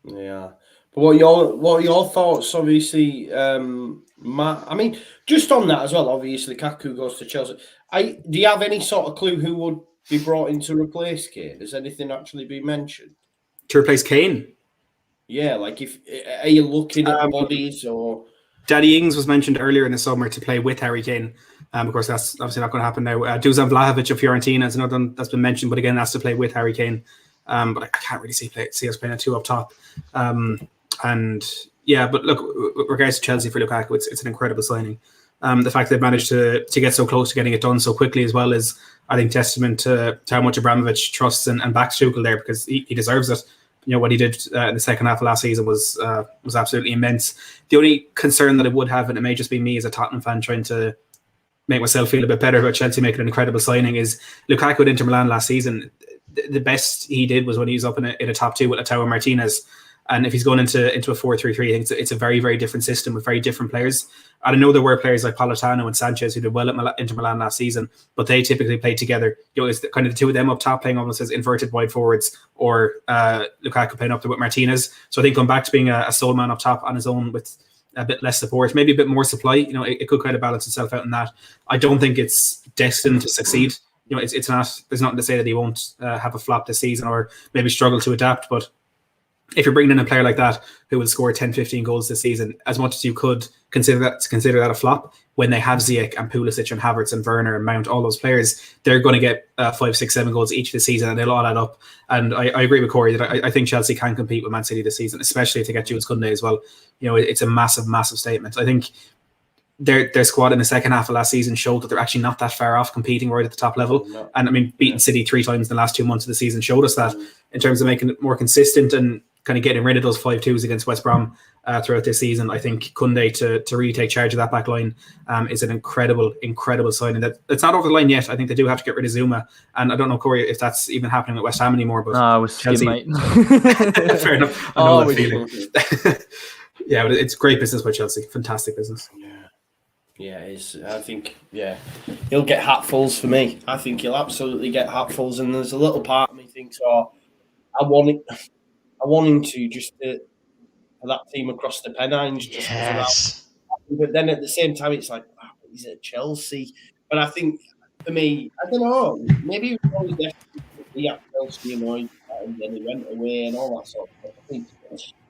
Yeah. But what are your thoughts? Obviously, Matt. I mean, just on that as well. Obviously, Lukaku goes to Chelsea. Do you have any sort of clue who would be brought in to replace Kane? Has anything actually been mentioned To replace Kane? Yeah, like are you looking at bodies or? Danny Ings was mentioned earlier in the summer to play with Harry Kane. Of course, that's obviously not going to happen now. Dusan Vlahovic of Fiorentina is another one that's been mentioned, but again, that's to play with Harry Kane. But I can't really see us playing a 2 up top. And yeah, but look, with regards to Chelsea for Lukaku, it's an incredible signing. The fact they've managed to get so close to getting it done so quickly as well is, I think, testament to how much Abramovich trusts and backs Tuchel there, because he deserves it. You know, what he did in the second half of last season was absolutely immense. The only concern that I would have, and it may just be me as a Tottenham fan trying to make myself feel a bit better about Chelsea making an incredible signing, is Lukaku at Inter Milan last season. The best he did was when he was up in a top 2 with Lautaro Martinez. And if he's going into a 4-3-3, I think it's a very, very different system with very different players. And I know there were players like Politano and Sanchez who did well at Inter Milan last season, but they typically played together. You know, it's kind of the 2 of them up top playing almost as inverted wide forwards, or Lukaku playing up there with Martinez. So I think going back to being a sole man up top on his own with a bit less support, maybe a bit more supply, you know, it could kind of balance itself out in that. I don't think it's destined to succeed. You know, it's not. There's nothing to say that he won't have a flop this season or maybe struggle to adapt, but if you're bringing in a player like that who will score 10, 15 goals this season, as much as you could consider that a flop, when they have Ziyech and Pulisic and Havertz and Werner and Mount, all those players, they're going to get 5, 6, 7 goals each this season, and they'll all add up. And I agree with Corey that I think Chelsea can compete with Man City this season, especially if they get Jules Koundé as well. You know, it's a massive, massive statement. I think their squad in the second half of last season showed that they're actually not that far off competing right at the top level. No. And I mean, beating City 3 times in the last 2 months of the season showed us that, in terms of making it more consistent and kind of getting rid of those 5-2s against West Brom throughout this season. I think Koundé to really take charge of that back line is an incredible, incredible signing. That it's not over the line yet. I think they do have to get rid of Zuma, and I don't know, Corey, if that's even happening at West Ham anymore. But no, it was Chelsea, mate. Fair enough. I know that feeling. Yeah, but it's great business by Chelsea. Fantastic business. Yeah, it is. I think, he'll get hatfuls for me. I think he'll absolutely get hatfuls, and there's a little part of me thinks, I want him to just for that team across the Pennines. Yes. But then at the same time, it's like, wow, he's at Chelsea. But I think, for me, I don't know, maybe he was always definitely at Chelsea, you know, and then he went away and all that sort of stuff. I think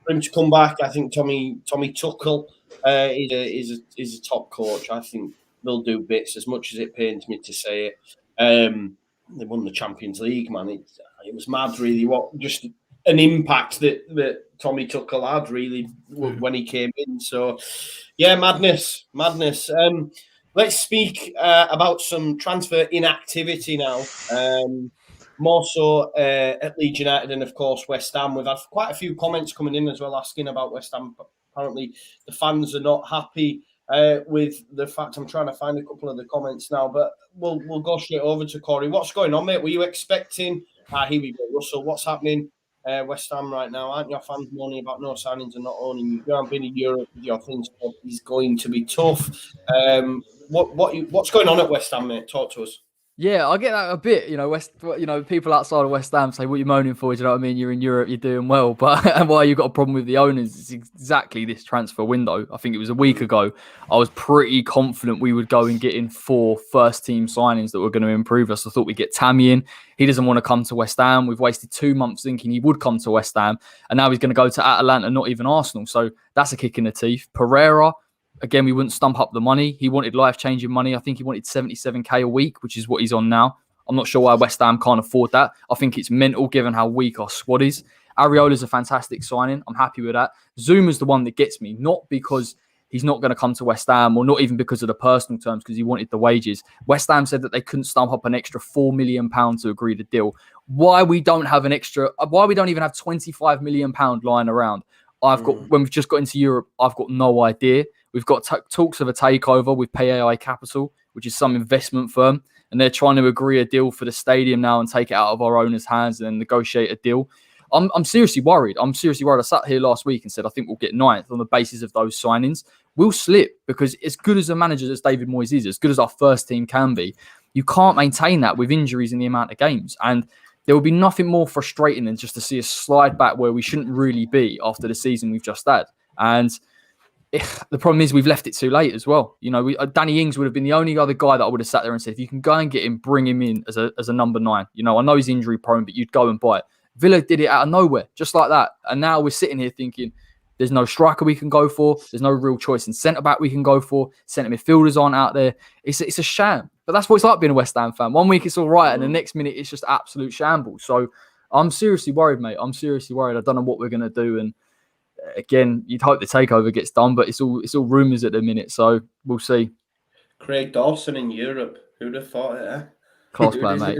for him to come back, I think Tommy Tuchel is a top coach. I think they'll do bits, as much as it pains me to say it. They won the Champions League, man. It was mad, really, what just an impact that Tommy Tuchel had, really, when he came in. So, yeah, madness. Let's speak about some transfer inactivity now. More so at Leeds United and, of course, West Ham. We've had quite a few comments coming in as well asking about West Ham. Apparently, the fans are not happy with the fact. I'm trying to find a couple of the comments now, but we'll go straight over to Corey. What's going on, mate? Were you expecting? Here we go, Russell. What's happening? West Ham right now, aren't your fans moaning about no signings and not owning you? You haven't been in Europe with your things, but it's going to be tough. What's going on at West Ham, mate? Talk to us. Yeah, I get that a bit. You know, people outside of West Ham say, "What are you moaning for?" Do you know what I mean? You're in Europe, you're doing well, but why you got a problem with the owners? It's exactly this transfer window. I think it was a week ago. I was pretty confident we would go and get in 4 first-team signings that were going to improve us. I thought we'd get Tammy in. He doesn't want to come to West Ham. We've wasted 2 months thinking he would come to West Ham, and now he's going to go to Atalanta, not even Arsenal. So that's a kick in the teeth. Pereira. Again, we wouldn't stump up the money. He wanted life-changing money. I think he wanted 77k a week, which is what he's on now. I'm not sure why West Ham can't afford that. I think it's mental given how weak our squad is. Areola's a fantastic signing. I'm happy with that. Zuma's the one that gets me, not because he's not going to come to West Ham or not even because of the personal terms, because he wanted the wages. West Ham said that they couldn't stump up an extra £4 million to agree the deal. Why we don't even have £25 million lying around? When we've just got into Europe, I've got no idea. We've got talks of a takeover with PAI Capital, which is some investment firm, and they're trying to agree a deal for the stadium now and take it out of our owners' hands and then negotiate a deal. I'm seriously worried. I sat here last week and said I think we'll get 9th on the basis of those signings. We'll slip because as good as a manager as David Moyes is, as good as our first team can be, you can't maintain that with injuries in the amount of games. And there will be nothing more frustrating than just to see us slide back where we shouldn't really be after the season we've just had. And the problem is we've left it too late as well. You know, Danny Ings would have been the only other guy that I would have sat there and said, if you can go and get him, bring him in as a number 9. You know, I know he's injury prone, but you'd go and buy it. Villa did it out of nowhere, just like that. And now we're sitting here thinking, There's no striker we can go for. There's no real choice in centre-back we can go for. Centre midfielders aren't out there. It's a sham. But that's what it's like being a West Ham fan. One week it's all right, and the next minute it's just absolute shambles. So I'm seriously worried, mate. I'm seriously worried. I don't know what we're going to do. And again, you'd hope the takeover gets done, but it's all rumours at the minute. So we'll see. Craig Dawson in Europe. Who'd have thought it, eh? Class player, mate.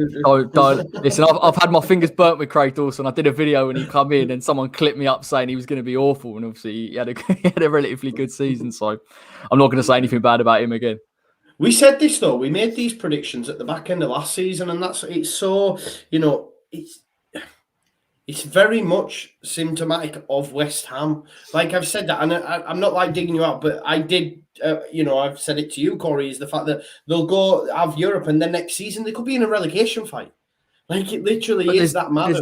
Don't listen. I've had my fingers burnt with Craig Dawson. I did a video when he come in, and someone clipped me up saying he was going to be awful, and obviously he had a relatively good season. So I'm not going to say anything bad about him again. We said this though. We made these predictions at the back end of last season, and it's so it's very much symptomatic of West Ham. Like I've said that, and I'm not like digging you out, but I did. I've said it to you, Corey, is the fact that they'll go have Europe, and then next season they could be in a relegation fight. Like it literally is that mad.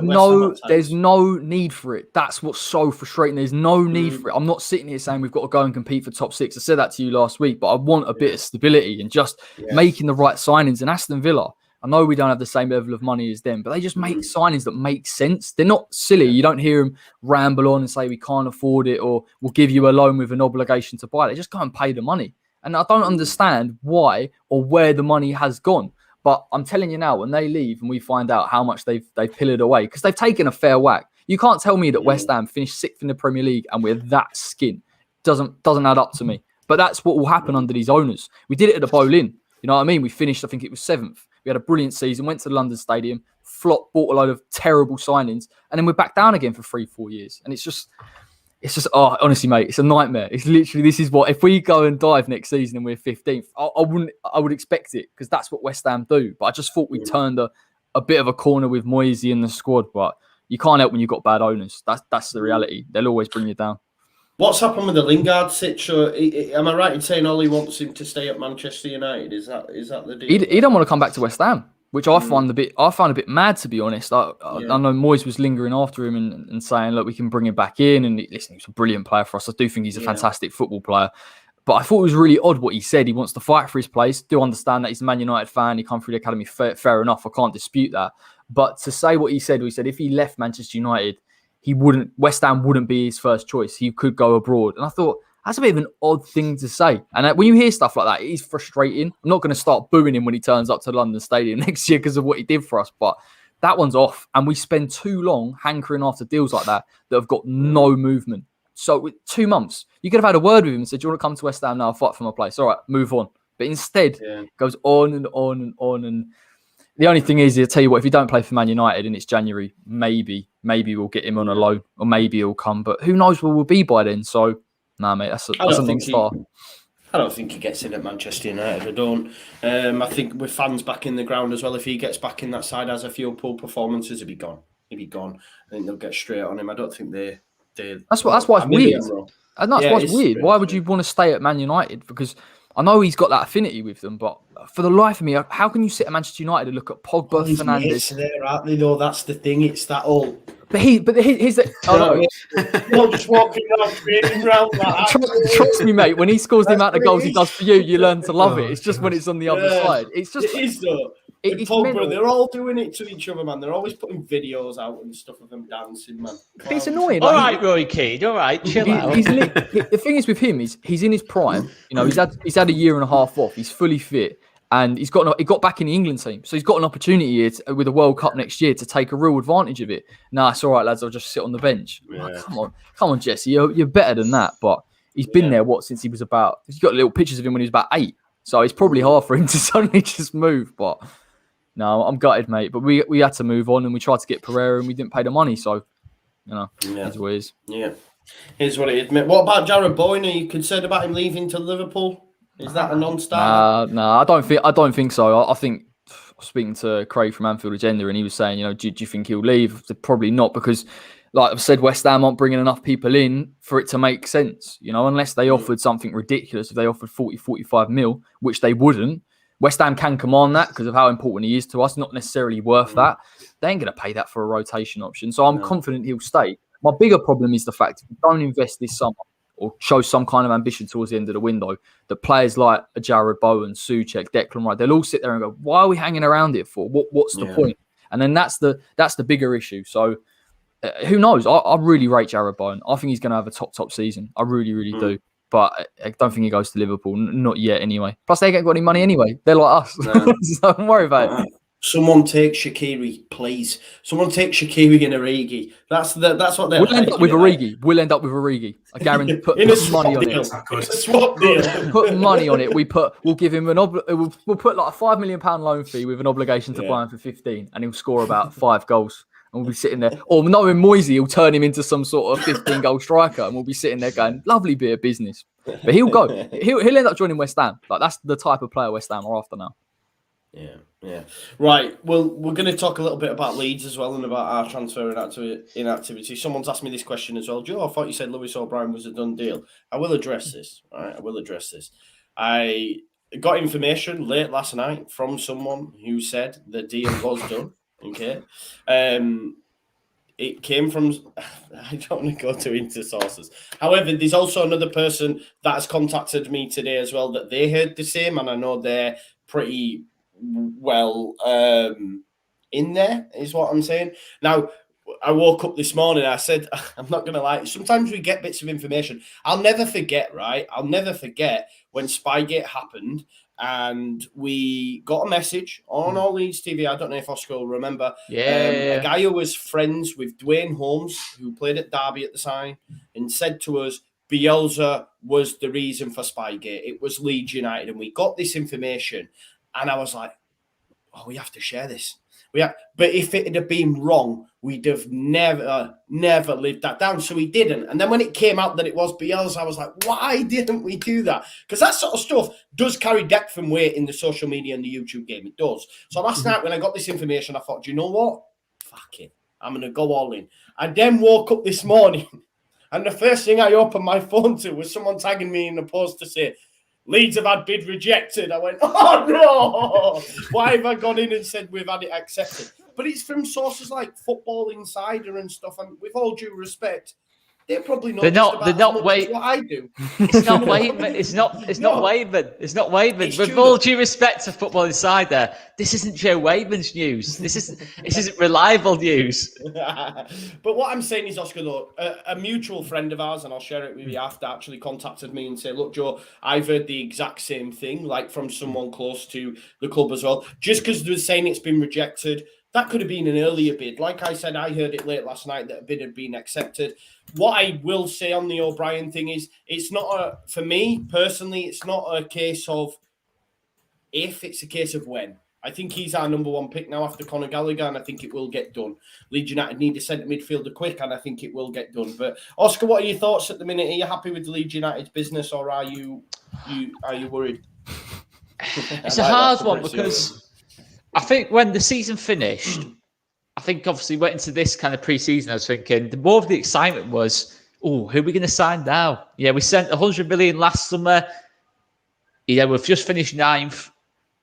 There's no need for it. That's what's so frustrating. There's no need for it. I'm not sitting here saying we've got to go and compete for top 6. I said that to you last week, but I want a bit of stability and just making the right signings. And Aston Villa, I know we don't have the same level of money as them, but they just make signings that make sense. They're not silly. You don't hear them ramble on and say we can't afford it or we'll give you a loan with an obligation to buy. They just go and pay the money. And I don't understand why or where the money has gone. But I'm telling you now, when they leave and we find out how much they've pillared away, because they've taken a fair whack. You can't tell me that West Ham finished 6th in the Premier League and we're that skin. Doesn't add up to me. But that's what will happen under these owners. We did it at the Boleyn. You know what I mean? We finished, I think it was 7th. We had a brilliant season, went to the London Stadium, flopped, bought a load of terrible signings, and then we're back down again for 3-4 years. And it's just, honestly, mate, it's a nightmare. It's literally, this is what, if we go and dive next season and we're 15th, I would expect it because that's what West Ham do. But I just thought we turned a bit of a corner with Moisey in the squad. But you can't help when you've got bad owners. That's the reality. They'll always bring you down. What's happened with the Lingard situation? Am I right in saying Ollie wants him to stay at Manchester United? Is that the deal? He don't want to come back to West Ham, which I found a bit mad, to be honest. I know Moyes was lingering after him and saying, look, we can bring him back in. And listen, he's a brilliant player for us. I do think he's a fantastic football player. But I thought it was really odd what he said. He wants to fight for his place. Do understand that he's a Man United fan. He come through the academy. Fair enough. I can't dispute that. But to say what he said if he left Manchester United, West Ham wouldn't be his first choice. He could go abroad. And I thought, that's a bit of an odd thing to say. And when you hear stuff like that, it is frustrating. I'm not going to start booing him when he turns up to the London Stadium next year because of what he did for us. But that one's off. And we spend too long hankering after deals like that have got no movement. So with 2 months, you could have had a word with him and said, do you want to come to West Ham now? I'll fight for my place. All right, move on. But instead, it goes on and on and on. And the only thing is, I'll tell you what, if you don't play for Man United and it's January, maybe we'll get him on a loan or maybe he'll come. But who knows where we'll be by then. So, nah, mate, that's a non-star. I don't think he gets in at Manchester United. I don't. I think with fans back in the ground as well, if he gets back in that side, has a few poor performances, he'll be gone. I think they'll get straight on him. I don't think they. That's why it's weird. And that's why it's weird. Why would you want to stay at Man United? Because I know he's got that affinity with them, but for the life of me, how can you sit at Manchester United and look at Pogba, Fernandes? There, aren't they? Though that's the thing. It's that all. But he's the. You're just walking around, training around that. Trust me, mate. When he scores the amount of goals he does for you, you learn to love it. It's just when it's on the other side. It's just. It is though. Pogba, they're all doing it to each other, man. They're always putting videos out and stuff of them dancing, man. It's annoying. All right, Roy Keane. All right, chill out. The thing is with him is he's in his prime. You know, he's had a year and a half off. He's fully fit, and he got back in the England team, so he's got an opportunity here with the World Cup next year to take a real advantage of it. Nah, it's all right, lads. I'll just sit on the bench. Yeah. Like, come on, Jesse. You're better than that. But he's been there since he was about. He's got little pictures of him when he was about 8. So it's probably hard for him to suddenly just move, but. No, I'm gutted, mate. But we had to move on and we tried to get Pereira and we didn't pay the money. So, it's what it is. Yeah. Here's what it is, mate. What about Jared Bowen? Are you concerned about him leaving to Liverpool? Is that a non-starter? No, I don't think so. I think I was speaking to Craig from Anfield Agenda and he was saying, do you think he'll leave? Probably not because, like I've said, West Ham aren't bringing enough people in for it to make sense. Unless they offered something ridiculous. If they offered 40, 45 mil, which they wouldn't. West Ham can command that because of how important he is to us. Not necessarily worth that. They ain't going to pay that for a rotation option. So I'm confident he'll stay. My bigger problem is the fact if you don't invest this summer or show some kind of ambition towards the end of the window, that players like Jared Bowen, Souček, Declan Rice, they'll all sit there and go, why are we hanging around it for? What's the point? And then that's the bigger issue. So who knows? I really rate Jarrod Bowen. I think he's going to have a top season. I really do. But I don't think he goes to Liverpool. Not yet, anyway. Plus, they ain't got any money anyway. They're like us. No. So don't worry about it. Someone take Shaqiri, please. Someone take Shaqiri and Origi. That's what they're. We'll end up with Origi. We'll end up with Origi. I guarantee. Put money on it. Swap deal. Put money on it. We'll give him we'll put like a £5 million loan fee with an obligation to buy him for 15, and he'll score about 5 goals. And we'll be sitting there. Or knowing Moisey, he'll turn him into some sort of 15-goal striker, and we'll be sitting there going, lovely bit of business. But he'll go. He'll end up joining West Ham. Like, that's the type of player West Ham are after now. Yeah. Right. Well, we're going to talk a little bit about Leeds as well and about our transfer inactivity. Someone's asked me this question as well. Joe, I thought you said Lewis O'Brien was a done deal. I will address this. All right. I got information late last night from someone who said the deal was done. Okay. It came from, I don't want to go too into sources. However, there's also another person that has contacted me today as well that they heard the same, and I know they're pretty well in there, is what I'm saying. Now, I woke up this morning, I said, I'm not going to lie, sometimes we get bits of information. I'll never forget, right? I'll never forget when Spygate happened and we got a message on our Leeds TV. I don't know if Oscar will remember. A guy who was friends with Dwayne Holmes, who played at Derby at the time, and said to us, Bielsa was the reason for Spygate. It was Leeds United. And we got this information. And I was like, oh, we have to share this. But if it had been wrong, we'd have never lived that down. So we didn't. And then when it came out that it was Bielsa, I was like, why didn't we do that? Because that sort of stuff does carry depth and weight in the social media and the YouTube game. It does. So last night when I got this information, I thought, do you know what? Fuck it. I'm going to go all in. I then woke up this morning and the first thing I opened my phone to was someone tagging me in the post to say, Leeds have had bid rejected. I went, oh no! Why have I gone in and said we've had it accepted? But it's from sources like Football Insider and stuff. And with all due respect, they're probably not. They're not what I do. It's not waving. It's not waving. It's not waving. With all due respect to Football Insider, this isn't Joe Waving's news. This isn't reliable news. But what I'm saying is, Oscar, though, a mutual friend of ours, and I'll share it with you after, actually contacted me and said, look, Joe, I've heard the exact same thing, like from someone close to the club as well. Just because they're saying it's been rejected, that could have been an earlier bid. Like I said, I heard it late last night that a bid had been accepted. What I will say on the O'Brien thing is, it's not for me personally, it's not a case of if, it's a case of when. I think he's our number one pick now after Conor Gallagher, and I think it will get done. Leeds United need a centre midfielder quick, and I think it will get done. But Oscar, what are your thoughts at the minute? Are you happy with the Leeds United's business, or are you worried? It's a hard one because I think when the season finished, I think obviously went into this kind of pre-season, I was thinking the more of the excitement was, who are we going to sign now? Yeah, we sent 100 million last summer. Yeah, we've just finished 9th.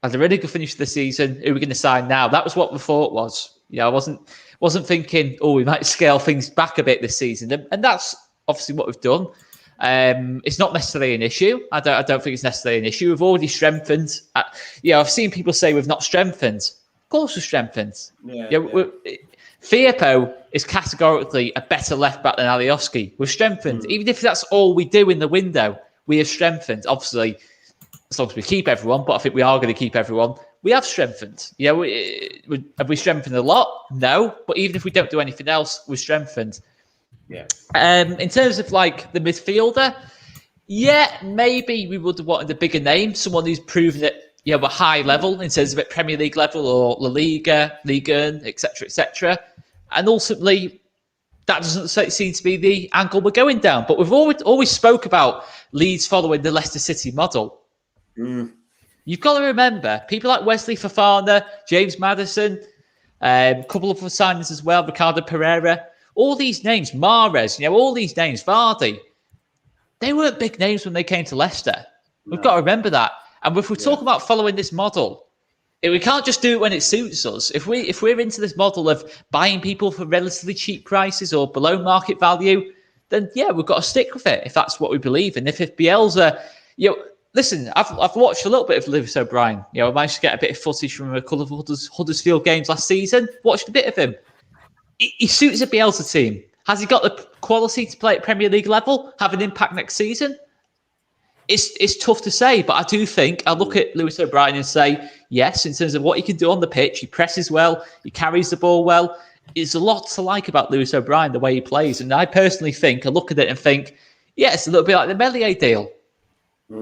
Had a really good finish to the season. Who are we going to sign now? That was what the thought was. Yeah, I wasn't thinking, we might scale things back a bit this season. And that's obviously what we've done. It's not necessarily an issue. I don't think it's necessarily an issue. We've already strengthened. I've seen people say we've not strengthened. Of course we've strengthened. Firpo is categorically a better left back than Alioski. We've strengthened. Even if that's all we do in the window, we have strengthened. Obviously, as long as we keep everyone, but I think we are going to keep everyone. We have strengthened. Yeah, have we strengthened a lot? No. But even if we don't do anything else, we've strengthened. Yeah. In terms of like the midfielder, maybe we would have wanted a bigger name, someone who's proven it, a high level in terms of at Premier League level or La Liga, Ligue 1, etc., etc. And ultimately, that doesn't seem to be the angle we're going down. But we've always spoke about Leeds following the Leicester City model. You've got to remember people like Wesley Fofana, James Maddison, a couple of signings as well, Ricardo Pereira. All these names, Mahrez, all these names, Vardy, they weren't big names when they came to Leicester. We've got to remember that. And if we talk about following this model, we can't just do it when it suits us. If we're into this model of buying people for relatively cheap prices or below market value, then we've got to stick with it if that's what we believe in. If Bielsa, listen, I've watched a little bit of Lewis O'Brien. I managed to get a bit of footage from a couple of Huddersfield games last season. Watched a bit of him. he suits a Bielsa team. Has he got the quality to play at Premier League level, have an impact next season? It's tough to say, but I do think I look at Lewis O'Brien and say, yes, in terms of what he can do on the pitch, he presses well, he carries the ball well. There's a lot to like about Lewis O'Brien, the way he plays. And I personally think, I look at it and think, yeah, it's a little bit like the Meslier deal.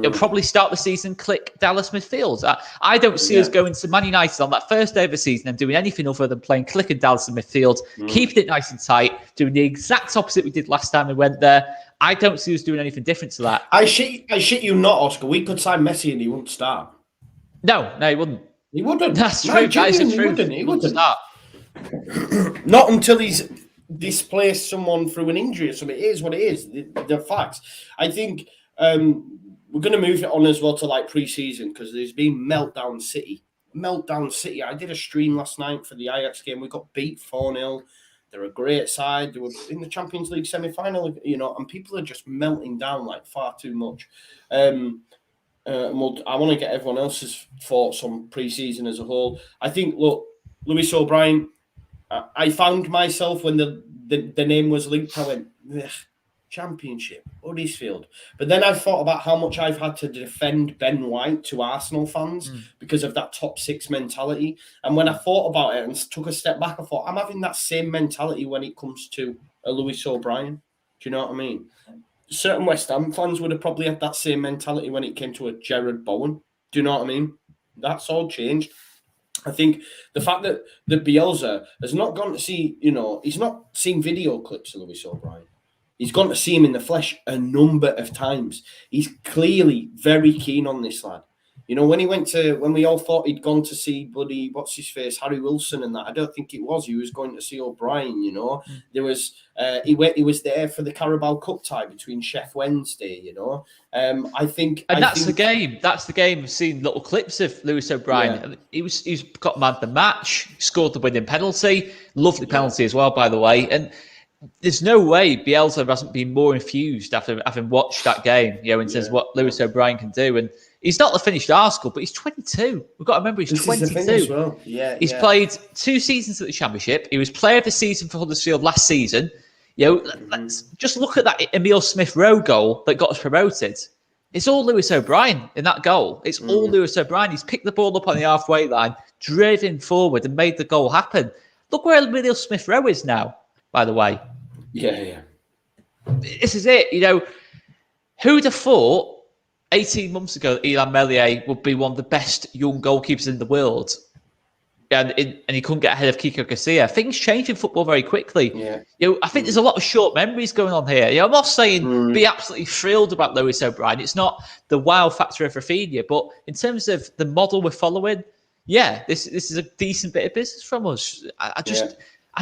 It'll probably start the season, click Dallas midfield. I don't see us going to Man United on that first day of the season and doing anything other than playing click and Dallas in midfield, keeping it nice and tight, doing the exact opposite we did last time we went there. I don't see us doing anything different to that. I shit you not, Oscar. We could sign Messi and he wouldn't start. No, he wouldn't. He wouldn't. That's true. That is the truth. He wouldn't start. Not until he's displaced someone through an injury or something. It is what it is. The facts. I think we're going to move it on as well to like pre-season because there's been Meltdown City. I did a stream last night for the Ajax game. We got beat 4-0. They're a great side. They were in the Champions League semi-final, and people are just melting down like far too much. I want to get everyone else's thoughts on pre-season as a whole. I think, look, Lewis O'Brien, I found myself when the name was linked, I went, Championship, Huddersfield. But then I thought about how much I've had to defend Ben White to Arsenal fans because of that top six mentality. And when I thought about it and took a step back, I thought, I'm having that same mentality when it comes to a Lewis O'Brien. Do you know what I mean? Certain West Ham fans would have probably had that same mentality when it came to a Jared Bowen. Do you know what I mean? That's all changed. I think the fact that Bielsa has not gone to see, he's not seen video clips of Lewis O'Brien. He's gone to see him in the flesh a number of times. He's clearly very keen on this lad. When we all thought he'd gone to see bloody, what's his face, Harry Wilson and that, I don't think it was. He was going to see O'Brien, There was, he was there for the Carabao Cup tie between Sheff Wednesday, I think... And that's the game. That's the game. I've seen little clips of Lewis O'Brien. Yeah. He's got man the match, scored the winning penalty. Lovely penalty as well, by the way. And there's no way Bielsa hasn't been more infused after having watched that game, in terms of what Lewis O'Brien can do. And he's not the finished article, but he's 22. We've got to remember he's 22. As well. He's played 2 seasons at the Championship. He was player of the season for Huddersfield last season. Let's just look at that Emile Smith-Rowe goal that got us promoted. It's all Lewis O'Brien in that goal. It's all Lewis O'Brien. He's picked the ball up on the halfway line, driven forward and made the goal happen. Look where Emile Smith-Rowe is now, by the way. Yeah. This is it. Who'd have thought 18 months ago that Illan Meslier would be one of the best young goalkeepers in the world? And he couldn't get ahead of Kiko Garcia. Things change in football very quickly. Yeah. I think there's a lot of short memories going on here. I'm not saying be absolutely thrilled about Lewis O'Brien. It's not the wow factor of Rafinha, but in terms of the model we're following, this is a decent bit of business from us. I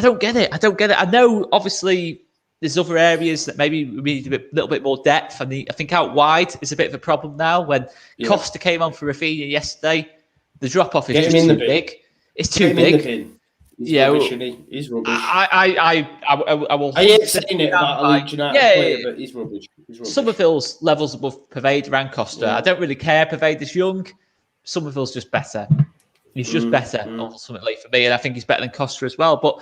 don't get it. I know, obviously, there's other areas that maybe we need a little bit more depth. I think out wide is a bit of a problem now. When Costa came on for Rafinha yesterday, the drop-off is just too big. It's too big. He's rubbish, isn't he? He's rubbish. I will. I hate saying it about a Leeds United player, but he's rubbish. Somerville's levels above Pervader and Costa. I don't really care. Pervader's young. Somerville's just better. He's just better, ultimately, for me. And I think he's better than Costa as well. But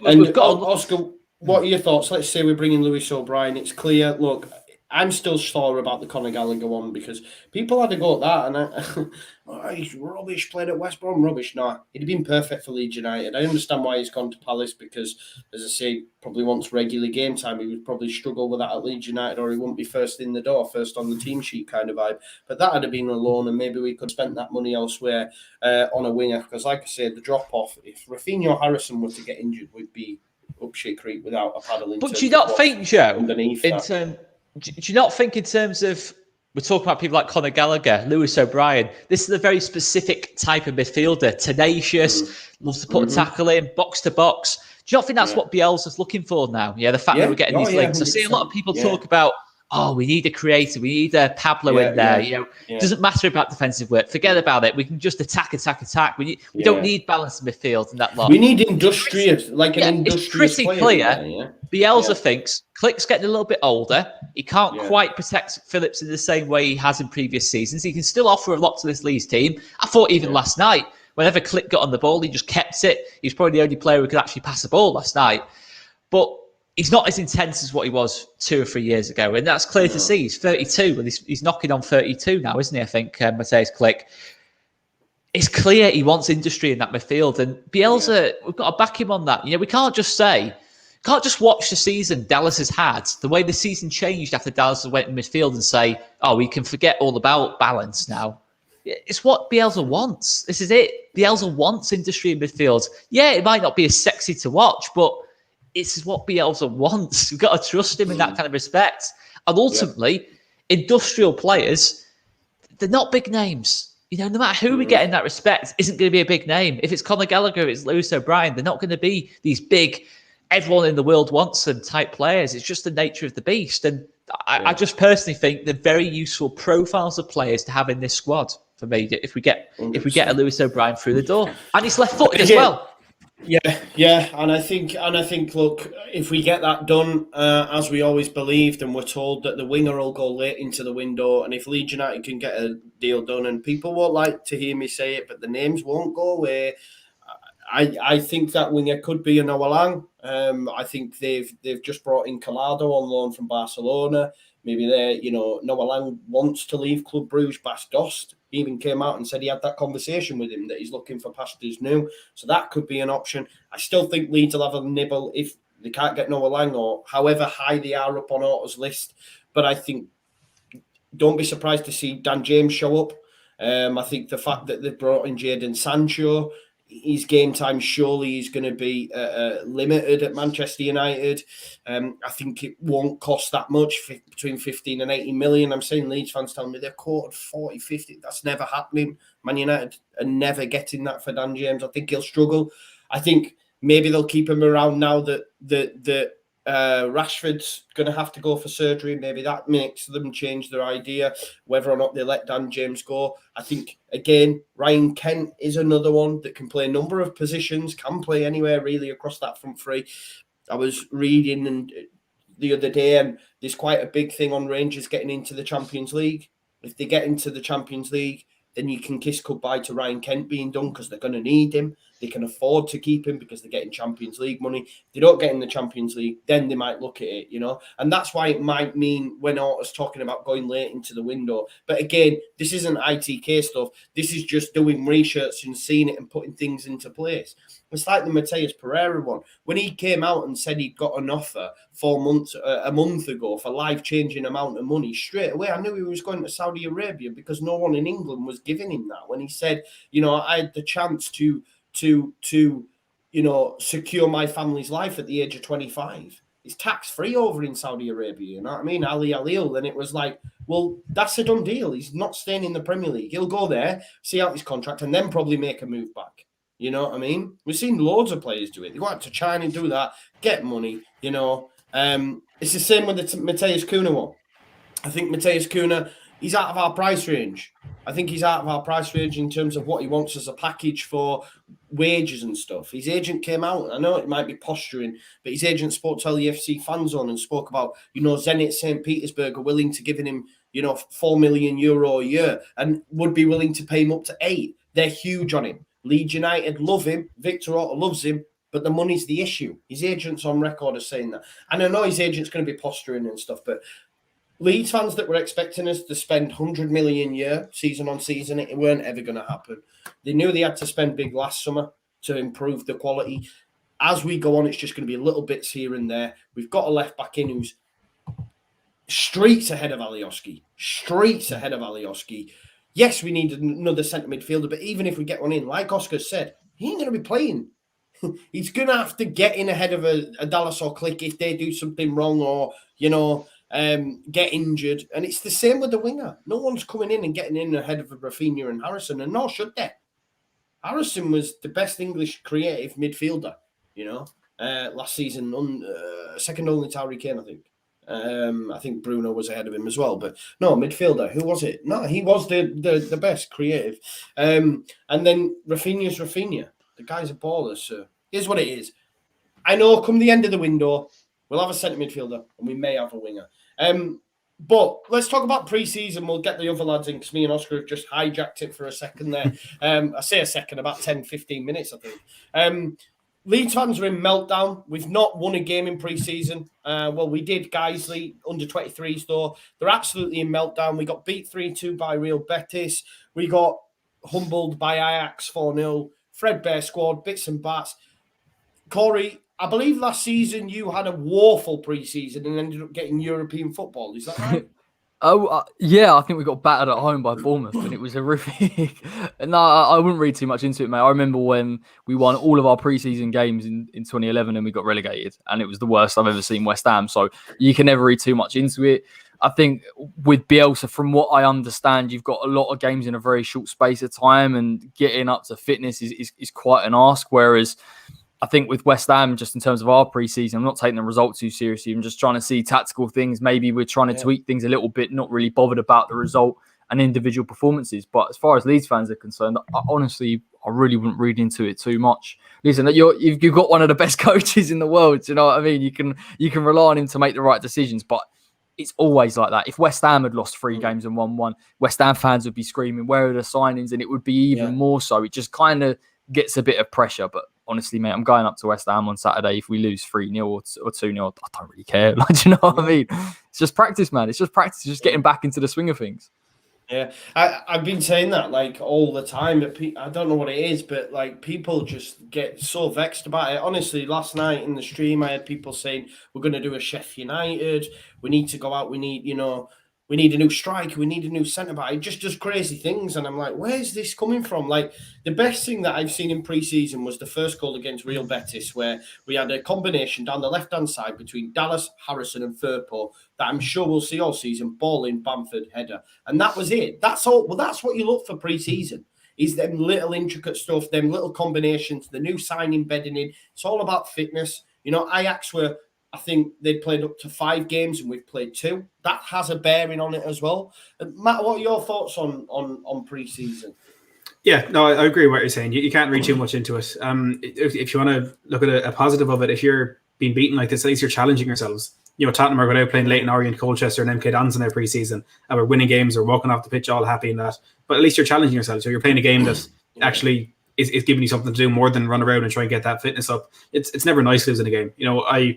we've got... Oscar, what are your thoughts? Let's say we're bringing Lewis O'Brien. It's clear. Look, I'm still sore about the Conor Gallagher one because people had to go at that. And he's rubbish, played at West Brom, rubbish. No, he'd have been perfect for Leeds United. I understand why he's gone to Palace because, as I say, probably wants regular game time. He would probably struggle with that at Leeds United or he wouldn't be first in the door, first on the team sheet kind of vibe. But that would have been a loan and maybe we could spend that money elsewhere on a winger because, like I said, the drop-off, if Rafinha or Harrison were to get injured, we'd be up shit creek without a paddle. But do you not think, Joe, do you not think in terms of, we're talking about people like Conor Gallagher, Lewis O'Brien, this is a very specific type of midfielder, tenacious, loves to put a tackle in, box to box. Do you not think that's what Bielsa's looking for now? The fact that we're getting these links. 100%. I see a lot of people talk about, we need a creator, we need a Pablo in there. It doesn't matter about defensive work. Forget about it. We can just attack. We don't need balance in midfield and that lot. We need industrious, like an industrious player. It's pretty clear. Bielsa thinks Click's getting a little bit older. He can't quite protect Phillips in the same way he has in previous seasons. He can still offer a lot to this Leeds team. I thought even last night Whenever Click got on the ball, he just kept it. He's probably the only player who could actually pass the ball last night. But he's not as intense as what he was 2 or 3 years ago. And that's clear to see. He's 32, and he's knocking on 32 now, isn't he? I think, Mateusz Click. It's clear he wants industry in that midfield. And Bielsa, we've got to back him on that. We can't just watch the season Dallas has had, the way the season changed after Dallas went in midfield and say, oh, we can forget all about balance now. It's what Bielsa wants. This is it. Bielsa wants industry in midfield. Yeah, it might not be as sexy to watch, but it's what Bielsa wants. We've got to trust him in that kind of respect. And ultimately, industrial players, they're not big names. No matter who we get in that respect, isn't going to be a big name. If it's Conor Gallagher, it's Lewis O'Brien, they're not going to be these big, everyone in the world wants them type players. It's just the nature of the beast. And I just personally think they're very useful profiles of players to have in this squad for me. If we get a Lewis O'Brien through the door, and he's left-footed as well. Yeah, and I think, look, if we get that done, as we always believed, and we're told that the winger will go late into the window, and if Leeds United can get a deal done, and people won't like to hear me say it, but the names won't go away. I think that winger could be a Noah Lang. I think they've just brought in Collado on loan from Barcelona. Maybe Noah Lang wants to leave Club Brugge. Bas Dost even came out and said he had that conversation with him that he's looking for pastures new. So that could be an option. I still think Leeds will have a nibble if they can't get Noah Lang or however high they are up on Otto's list. But I think don't be surprised to see Dan James show up. I think the fact that they've brought in Jadon Sancho, his game time surely is going to be limited at Manchester United. I think it won't cost that much, between 15 and 80 million. I'm saying Leeds fans tell me they're quoted 40, 50. That's never happening. Man United are never getting that for Dan James. I think he'll struggle. I think maybe they'll keep him around now that Rashford's going to have to go for surgery. Maybe that makes them change their idea, whether or not they let Dan James go. I think, again, Ryan Kent is another one that can play a number of positions, can play anywhere really across that front three. I was reading the other day, and there's quite a big thing on Rangers getting into the Champions League. If they get into the Champions League, then you can kiss goodbye to Ryan Kent being done because they're going to need him. They can afford to keep him because they're getting Champions League money. If they don't get in the Champions League, then they might look at it, And that's why it might mean when Otto's talking about going late into the window. But again, this isn't ITK stuff. This is just doing research and seeing it and putting things into place. It's like the Matheus Pereira one. When he came out and said he'd got an offer a month ago for life-changing amount of money, straight away I knew he was going to Saudi Arabia because no one in England was giving him that. When he said, I had the chance to secure my family's life at the age of 25. It's tax-free over in Saudi Arabia, you know what I mean? Ali Alil. And it was like, well, that's a done deal. He's not staying in the Premier League. He'll go there, see out his contract, and then probably make a move back. You know what I mean? We've seen loads of players do it. They go out to China and do that, get money, It's the same with the Matheus Cunha one. I think Matheus Cunha, he's out of our price range. I think he's out of our price range in terms of what he wants as a package for wages and stuff. His agent came out. I know it might be posturing, but his agent spoke to LAFC fan zone and spoke about, Zenit St. Petersburg are willing to give him, €4 million a year and would be willing to pay him up to 8. They're huge on him. Leeds United love him. Victor Otto loves him, but the money's the issue. His agent's on record as saying that. And I know his agent's going to be posturing and stuff, but Leeds fans that were expecting us to spend 100 million a year, season on season, it weren't ever going to happen. They knew they had to spend big last summer to improve the quality. As we go on, it's just going to be little bits here and there. We've got a left back in who's streets ahead of Alioski. Yes, we need another centre midfielder, but even if we get one in, like Oscar said, he ain't going to be playing. He's going to have to get in ahead of a Dallas or Click if they do something wrong or, get injured. And it's the same with the winger. No one's coming in and getting in ahead of Rafinha and Harrison, and nor should they. Harrison was the best English creative midfielder, last season, second only to Harry Kane, I think. I think Bruno was ahead of him as well, but no, midfielder. Who was it? No, he was the best creative. And then Rafinha's Rafinha. The guy's a baller, so here's what it is. I know come the end of the window, we'll have a centre midfielder and we may have a winger. But let's talk about pre-season. We'll get the other lads in because me and Oscar have just hijacked it for a second there. I say a second, about 10, 15 minutes, I think. Leeds fans are in meltdown. We've not won a game in pre-season. Well, we did, Guiseley, under 23s, though. They're absolutely in meltdown. We got beat 3-2 by Real Betis. We got humbled by Ajax 4-0. Fredbear squad, bits and bats. Corey, I believe last season you had a woeful pre-season and ended up getting European football. Is that right? Yeah, I think we got battered at home by Bournemouth and it was horrific. No, I wouldn't read too much into it, mate. I remember when we won all of our pre-season games in 2011 and we got relegated and it was the worst I've ever seen West Ham. So you can never read too much into it. I think with Bielsa, from what I understand, you've got a lot of games in a very short space of time and getting up to fitness is quite an ask. Whereas I think with West Ham, just in terms of our pre-season, I'm not taking the results too seriously. I'm just trying to see tactical things. Maybe we're trying to tweak things a little bit, not really bothered about the result and individual performances. But as far as Leeds fans are concerned, I really wouldn't read into it too much. Listen, you've got one of the best coaches in the world. Do you know what I mean? You can rely on him to make the right decisions, but it's always like that. If West Ham had lost 3 games and won one, West Ham fans would be screaming, "Where are the signings?" And it would be even more so. It just kind of gets a bit of pressure, but honestly, mate, I'm going up to West Ham on Saturday. If we lose 3-0 or 2-0, I don't really care. Like, do you know what I mean? It's just practice, man. It's just practice. Just getting back into the swing of things. Yeah, I've been saying that like all the time, but I don't know what it is, but like people just get so vexed about it. Honestly, last night in the stream, I had people saying we're going to do a Sheffield United. We need to go out. We need a new striker. We need a new centre back. It just does crazy things. And I'm like, where's this coming from? Like, the best thing that I've seen in pre-season was the first goal against Real Betis, where we had a combination down the left-hand side between Dallas, Harrison and Firpo that I'm sure we'll see all season, ball in, Bamford, header. And that was it. That's all. Well, that's what you look for pre-season, is them little intricate stuff, them little combinations, the new signing bedding in. It's all about fitness. You know, Ajax were... I think they played up to 5 games and we've played 2. That has a bearing on it as well. Matt, what are your thoughts on pre-season? Yeah, no, I agree with what you're saying. You can't read too much into it. If you want to look at a positive of it, if you're being beaten like this, at least you're challenging yourselves. You know, Tottenham are going out playing Leyton Orient, Colchester and MK Dons in their pre-season. And we're winning games, we're walking off the pitch all happy in that. But at least you're challenging yourselves. So you're playing a game that actually is giving you something to do more than run around and try and get that fitness up. It's never nice losing a game. You know,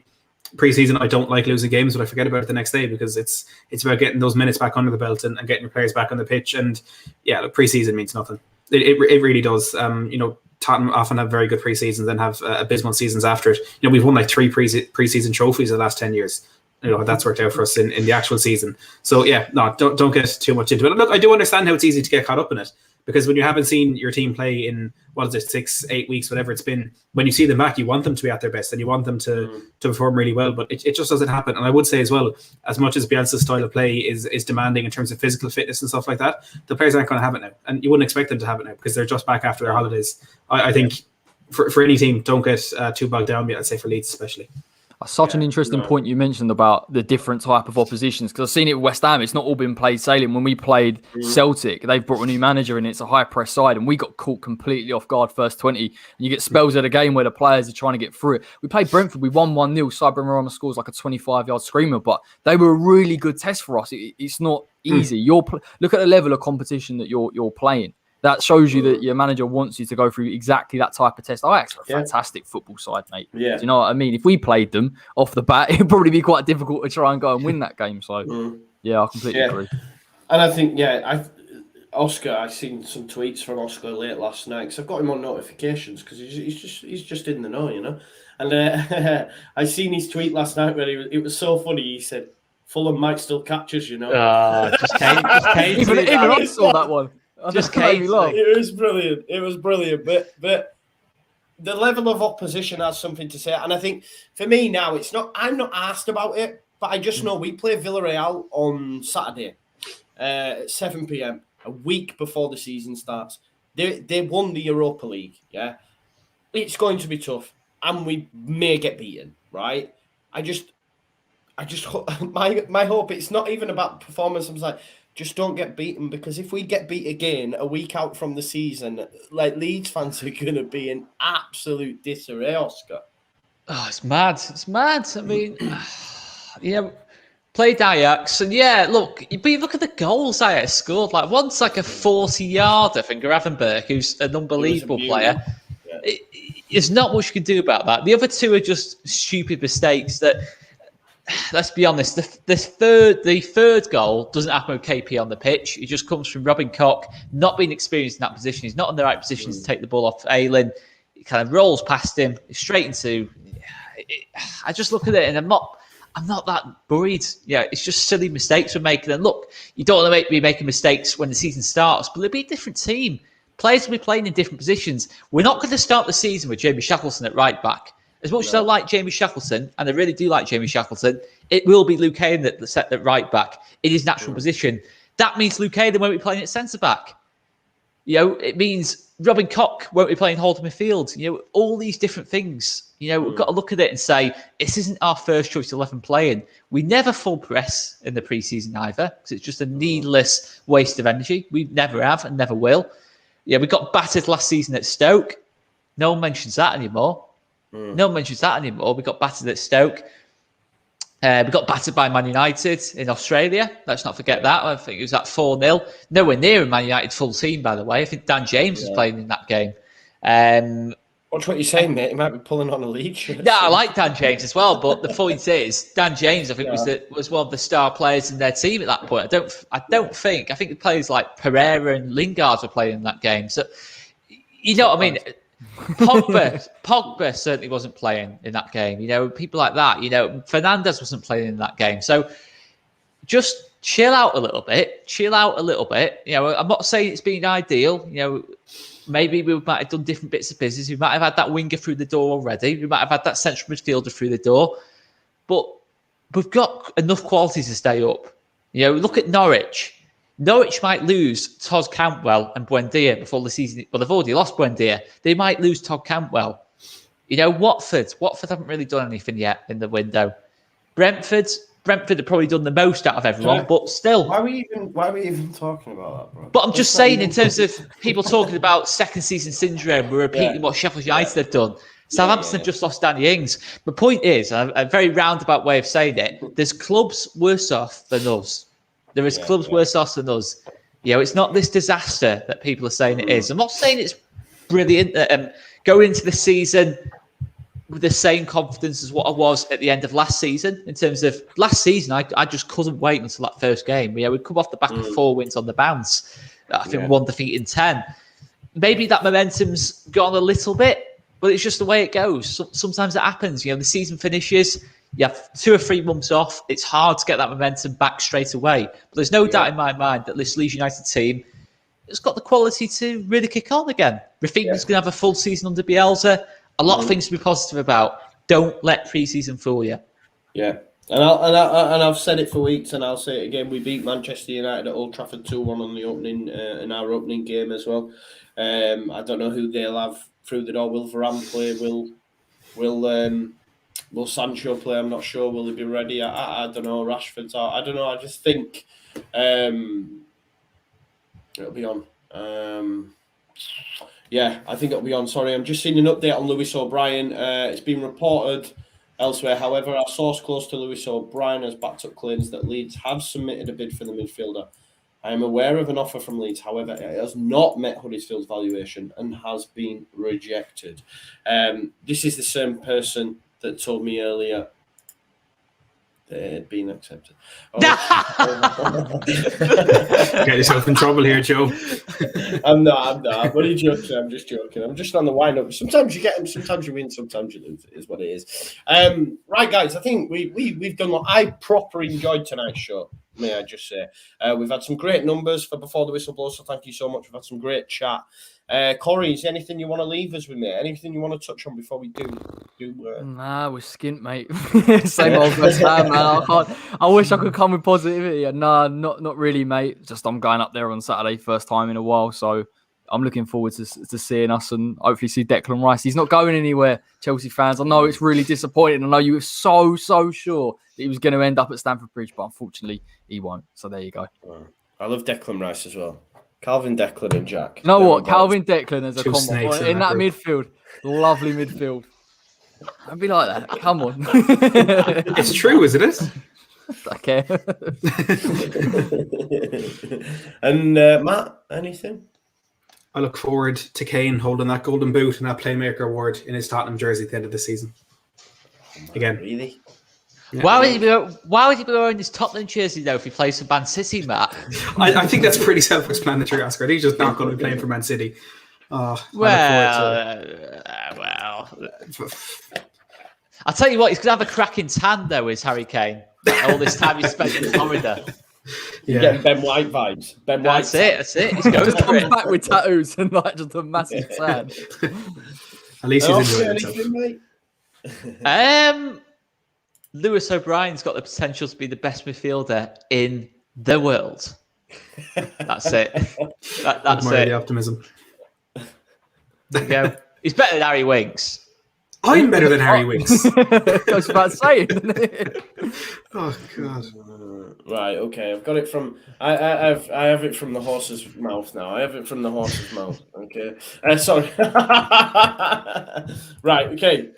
pre-season, I don't like losing games, but I forget about it the next day because it's about getting those minutes back under the belt and getting your players back on the pitch. And yeah, the pre-season means nothing. It really does. You know, Tottenham often have very good pre-seasons and have abysmal seasons after it. You know, we've won like 3 pre-season trophies in the last 10 years. You know, that's worked out for us in the actual season. So yeah, no, don't get too much into it. Look, I do understand how it's easy to get caught up in it. Because when you haven't seen your team play in, 6-8 weeks, whatever it's been, when you see them back, you want them to be at their best and you want them to perform really well. But it just doesn't happen. And I would say as well, as much as Bielsa's style of play is demanding in terms of physical fitness and stuff like that, the players aren't going to have it now. And you wouldn't expect them to have it now because they're just back after their holidays. I think for any team, don't get too bogged down, I'd say for Leeds especially. Such an interesting point you mentioned about the different type of oppositions, because I've seen it with West Ham. It's not all been played sailing. When we played Celtic, they've brought a new manager and it's a high press side, and we got caught completely off guard first 20. And you get spells of the game where the players are trying to get through it. We played Brentford, we won 1-0. Cyber Marama scores like a 25-yard screamer, but they were a really good test for us. It's not easy. Look at the level of competition that you're playing. That shows you that your manager wants you to go through exactly that type of test. Ajax are a fantastic football side, mate. Yeah. Do you know what I mean? If we played them off the bat, it'd probably be quite difficult to try and go and win that game. So, yeah, I completely agree. And I think, Oscar, I seen some tweets from Oscar late last night because I've got him on notifications because he's just in the know, you know. And I seen his tweet last night where it was so funny. He said, "Fulham might still catch us," you know. Just Kane. Even I saw that one. Just Kane. It was brilliant. It was brilliant. But the level of opposition has something to say. And I think for me now, I'm not asked about it, but I just know we play Villarreal on Saturday at 7 p.m, a week before the season starts. They won the Europa League, yeah? It's going to be tough, and we may get beaten, right? I just my hope, it's not even about performance. I'm like, just don't get beaten, because if we get beat again a week out from the season, like, Leeds fans are going to be in absolute disarray, Oscar. Oh, it's mad. It's mad. I mean, yeah, Played Ajax, and look at the goals Ajax scored. Like one's like a 40-yarder from Gravenberch, who's an unbelievable player. Yeah. There's not much you can do about that. The other two are just stupid mistakes that, let's be honest, the third goal doesn't happen with KP on the pitch. It just comes from Robin Koch not being experienced in that position. He's not in the right position to take the ball off Aylin. He kind of rolls past him straight into. I just look at it and I'm not that worried. Yeah, it's just silly mistakes we're making. And look, you don't want to be making mistakes when the season starts, but it'll be a different team. Players will be playing in different positions. We're not going to start the season with Jamie Shackleton at right back. As much as I like Jamie Shackleton, and I really do like Jamie Shackleton, it will be Luke Hayden at right back in his natural position. That means Luke Hayden won't be playing at centre back. It means Robin Koch won't be playing holding midfield. All these different things. We've got to look at it and say, this isn't our first choice 11 playing. We never full press in the preseason either, because it's just a needless waste of energy. We never have and never will. We got battered last season at Stoke. No one mentions that anymore. We got battered at Stoke. We got battered by Man United in Australia. Let's not forget that. I think it was at 4-0. Nowhere near a Man United full team, by the way. I think Dan James was playing in that game. Watch what you're saying, mate. He might be pulling on a league shirt. Yeah, I like Dan James as well. But the point is, Dan James, I think, was one of the star players in their team at that point. I think the players like Pereira and Lingard were playing in that game. So, you know what I mean? Pogba certainly wasn't playing in that game. People like that. Fernandes wasn't playing in that game. So just chill out a little bit. I'm not saying it's been ideal. Maybe we might have done different bits of business. We might have had that winger through the door already. We might have had that central midfielder through the door. But we've got enough quality to stay up. Look at Norwich. Norwich might lose Todd Cantwell and Buendia before the season. Well, they've already lost Buendia. They might lose Todd Cantwell. Watford haven't really done anything yet in the window. Brentford have probably done the most out of everyone, but still. Why are we even talking about that, bro? But I'm just saying, in terms of people talking about second season syndrome, we're repeating what Sheffield United have done. Southampton have just lost Danny Ings. The point is, a very roundabout way of saying it, there's clubs worse off than us. There is clubs worse off than us. It's not this disaster that people are saying it is. I'm not saying it's brilliant. Going into the season with the same confidence as what I was at the end of last season. In terms of last season, I just couldn't wait until that first game. We'd come off the back of 4 wins on the bounce. I think 1 defeat in 10. Maybe that momentum's gone a little bit, but it's just the way it goes. Sometimes it happens. The season finishes. You have 2 or 3 months off. It's hard to get that momentum back straight away. But there's no doubt in my mind that this Leeds United team has got the quality to really kick on again. Rafinha's going to have a full season under Bielsa. A lot of things to be positive about. Don't let pre-season fool you. Yeah, and I've said it for weeks, and I'll say it again. We beat Manchester United at Old Trafford 2-1 on the opening in our opening game as well. I don't know who they'll have through the door. Will Varane play? Will Sancho play? I'm not sure. Will he be ready? I don't know. Rashford's out. I don't know. I just think it'll be on. I think it'll be on. Sorry, I'm just seeing an update on Lewis O'Brien. It's been reported elsewhere. However, our source close to Lewis O'Brien has backed up claims that Leeds have submitted a bid for the midfielder. I am aware of an offer from Leeds. However, it has not met Huddersfield's valuation and has been rejected. This is the same person that told me earlier they had been accepted. Get yourself in trouble here, Joe. I'm not. I'm only joking. I'm just joking. I'm just on the wind-up. Sometimes you get them, sometimes you win, sometimes you lose. It is what it is. Right, guys, I think we've done what I properly enjoyed tonight's show, may I just say. We've had some great numbers for Before the Whistle Blows, so thank you so much. We've had some great chat. Corey, is there anything you want to leave us with, mate? Anything you want to touch on before we do? Nah, we're skint, mate. Same old West Ham, man. I wish I could come with positivity. Nah, not really, mate. Just I'm going up there on Saturday, first time in a while, so I'm looking forward to seeing us and hopefully see Declan Rice. He's not going anywhere, Chelsea fans. I know it's really disappointing. I know you were so sure that he was going to end up at Stamford Bridge, but unfortunately he won't. So there you go. I love Declan Rice as well. Calvin, Declan and Jack. You know what? Calvin, Declan as a Two combo snakes in that midfield. Lovely midfield. I'd be like that. Come on. It's true, isn't it? Okay. And Matt, anything? I look forward to Kane holding that golden boot and that playmaker award in his Tottenham jersey at the end of the season. Again. Really? Yeah. Why would he be wearing this Tottenham jersey though if he plays for Man City, Matt? I think that's pretty self-explanatory, Oscar. He's just not going to be playing for Man City. Well, I'll tell you what, he's going to have a cracking tan though, is Harry Kane. All this time he spent in Florida. You're getting Ben White vibes. Ben White. That's it. He's going Just for comes it. back with tattoos and like just a massive tan. At least he's enjoying himself. Mate? Lewis O'Brien's got the potential to be the best midfielder in the world. That's it. That's Admire it. the optimism. There you go. He's better than Harry Winks. I'm better than Harry Winks. I was about to say. Oh God. Right, okay. I've got it from. I have it from the horse's mouth now. I have it from the horse's mouth. Okay. Sorry. Right. Okay.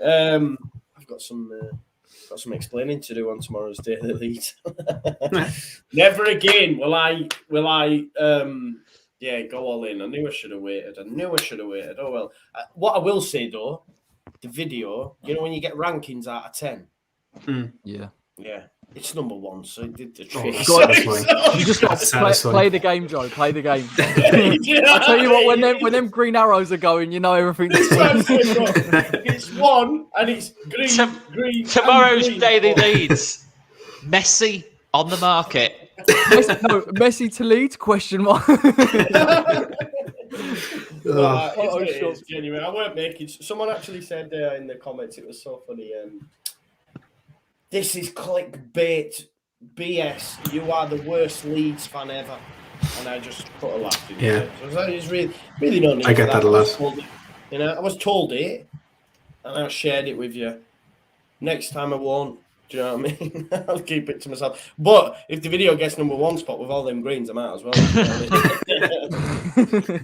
I've got some explaining to do on tomorrow's Day of the Leeds. Never again will I. Yeah, go all in. I knew I should have waited. Oh well. What I will say though, the video. You know when you get rankings out of 10. Yeah. Yeah, it's number 1, so it did the Oh, trick. You just got to play the game, Joe. Play the game. I tell you what, when them green arrows are going, you know everything's It's 1 and it's green. Tomorrow's Daily Leeds. Messi on the market. Messi to Leeds? Question mark. It's genuine. I weren't making. Someone actually said in the comments, it was so funny. This is clickbait BS. You are the worst Leeds fan ever. And I just put a laugh in Yeah. it. So it's really not need I get that a lot. I was told it, and I shared it with you. Next time I won't. Do you know what I mean? I'll keep it to myself. But if the video gets number 1 spot with all them greens, I'm out as well.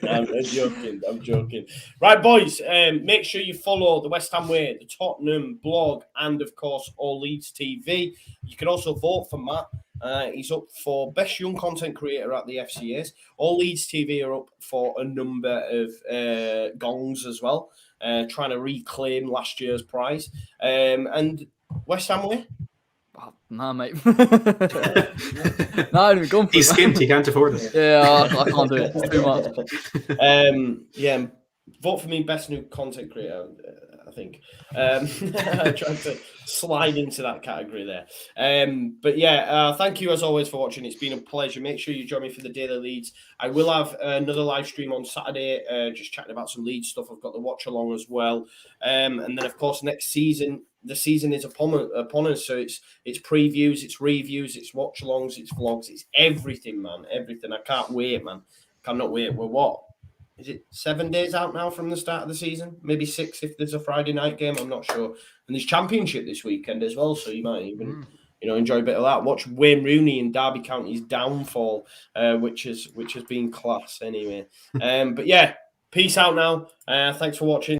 I'm joking. Right, boys, make sure you follow the West Ham Way, the Tottenham blog, and, of course, All Leeds TV. You can also vote for Matt. He's up for Best Young Content Creator at the FCAs. All Leeds TV are up for a number of gongs as well, trying to reclaim last year's prize. And West Ham Way? Oh, nah, mate. No, I haven't even gone for He's skint. He can't afford it. Yeah, I can't do it. It's too much. Yeah, vote for me, Best New Content Creator, I think. I'm trying to slide into that category there. But yeah, thank you as always for watching. It's been a pleasure. Make sure you join me for the Daily Leeds. I will have another live stream on Saturday, just chatting about some Leeds stuff. I've got the watch along as well. And then, of course, next season, the season is upon us. So it's previews, it's reviews, it's watch alongs, it's vlogs, it's everything, man. Everything. I can't wait, man. Cannot wait. We're what? Is it 7 days out now from the start of the season? Maybe 6 if there's a Friday night game. I'm not sure. And there's Championship this weekend as well, so you might even enjoy a bit of that. Watch Wayne Rooney and Derby County's downfall, which has been class anyway. But yeah, peace out now. Thanks for watching.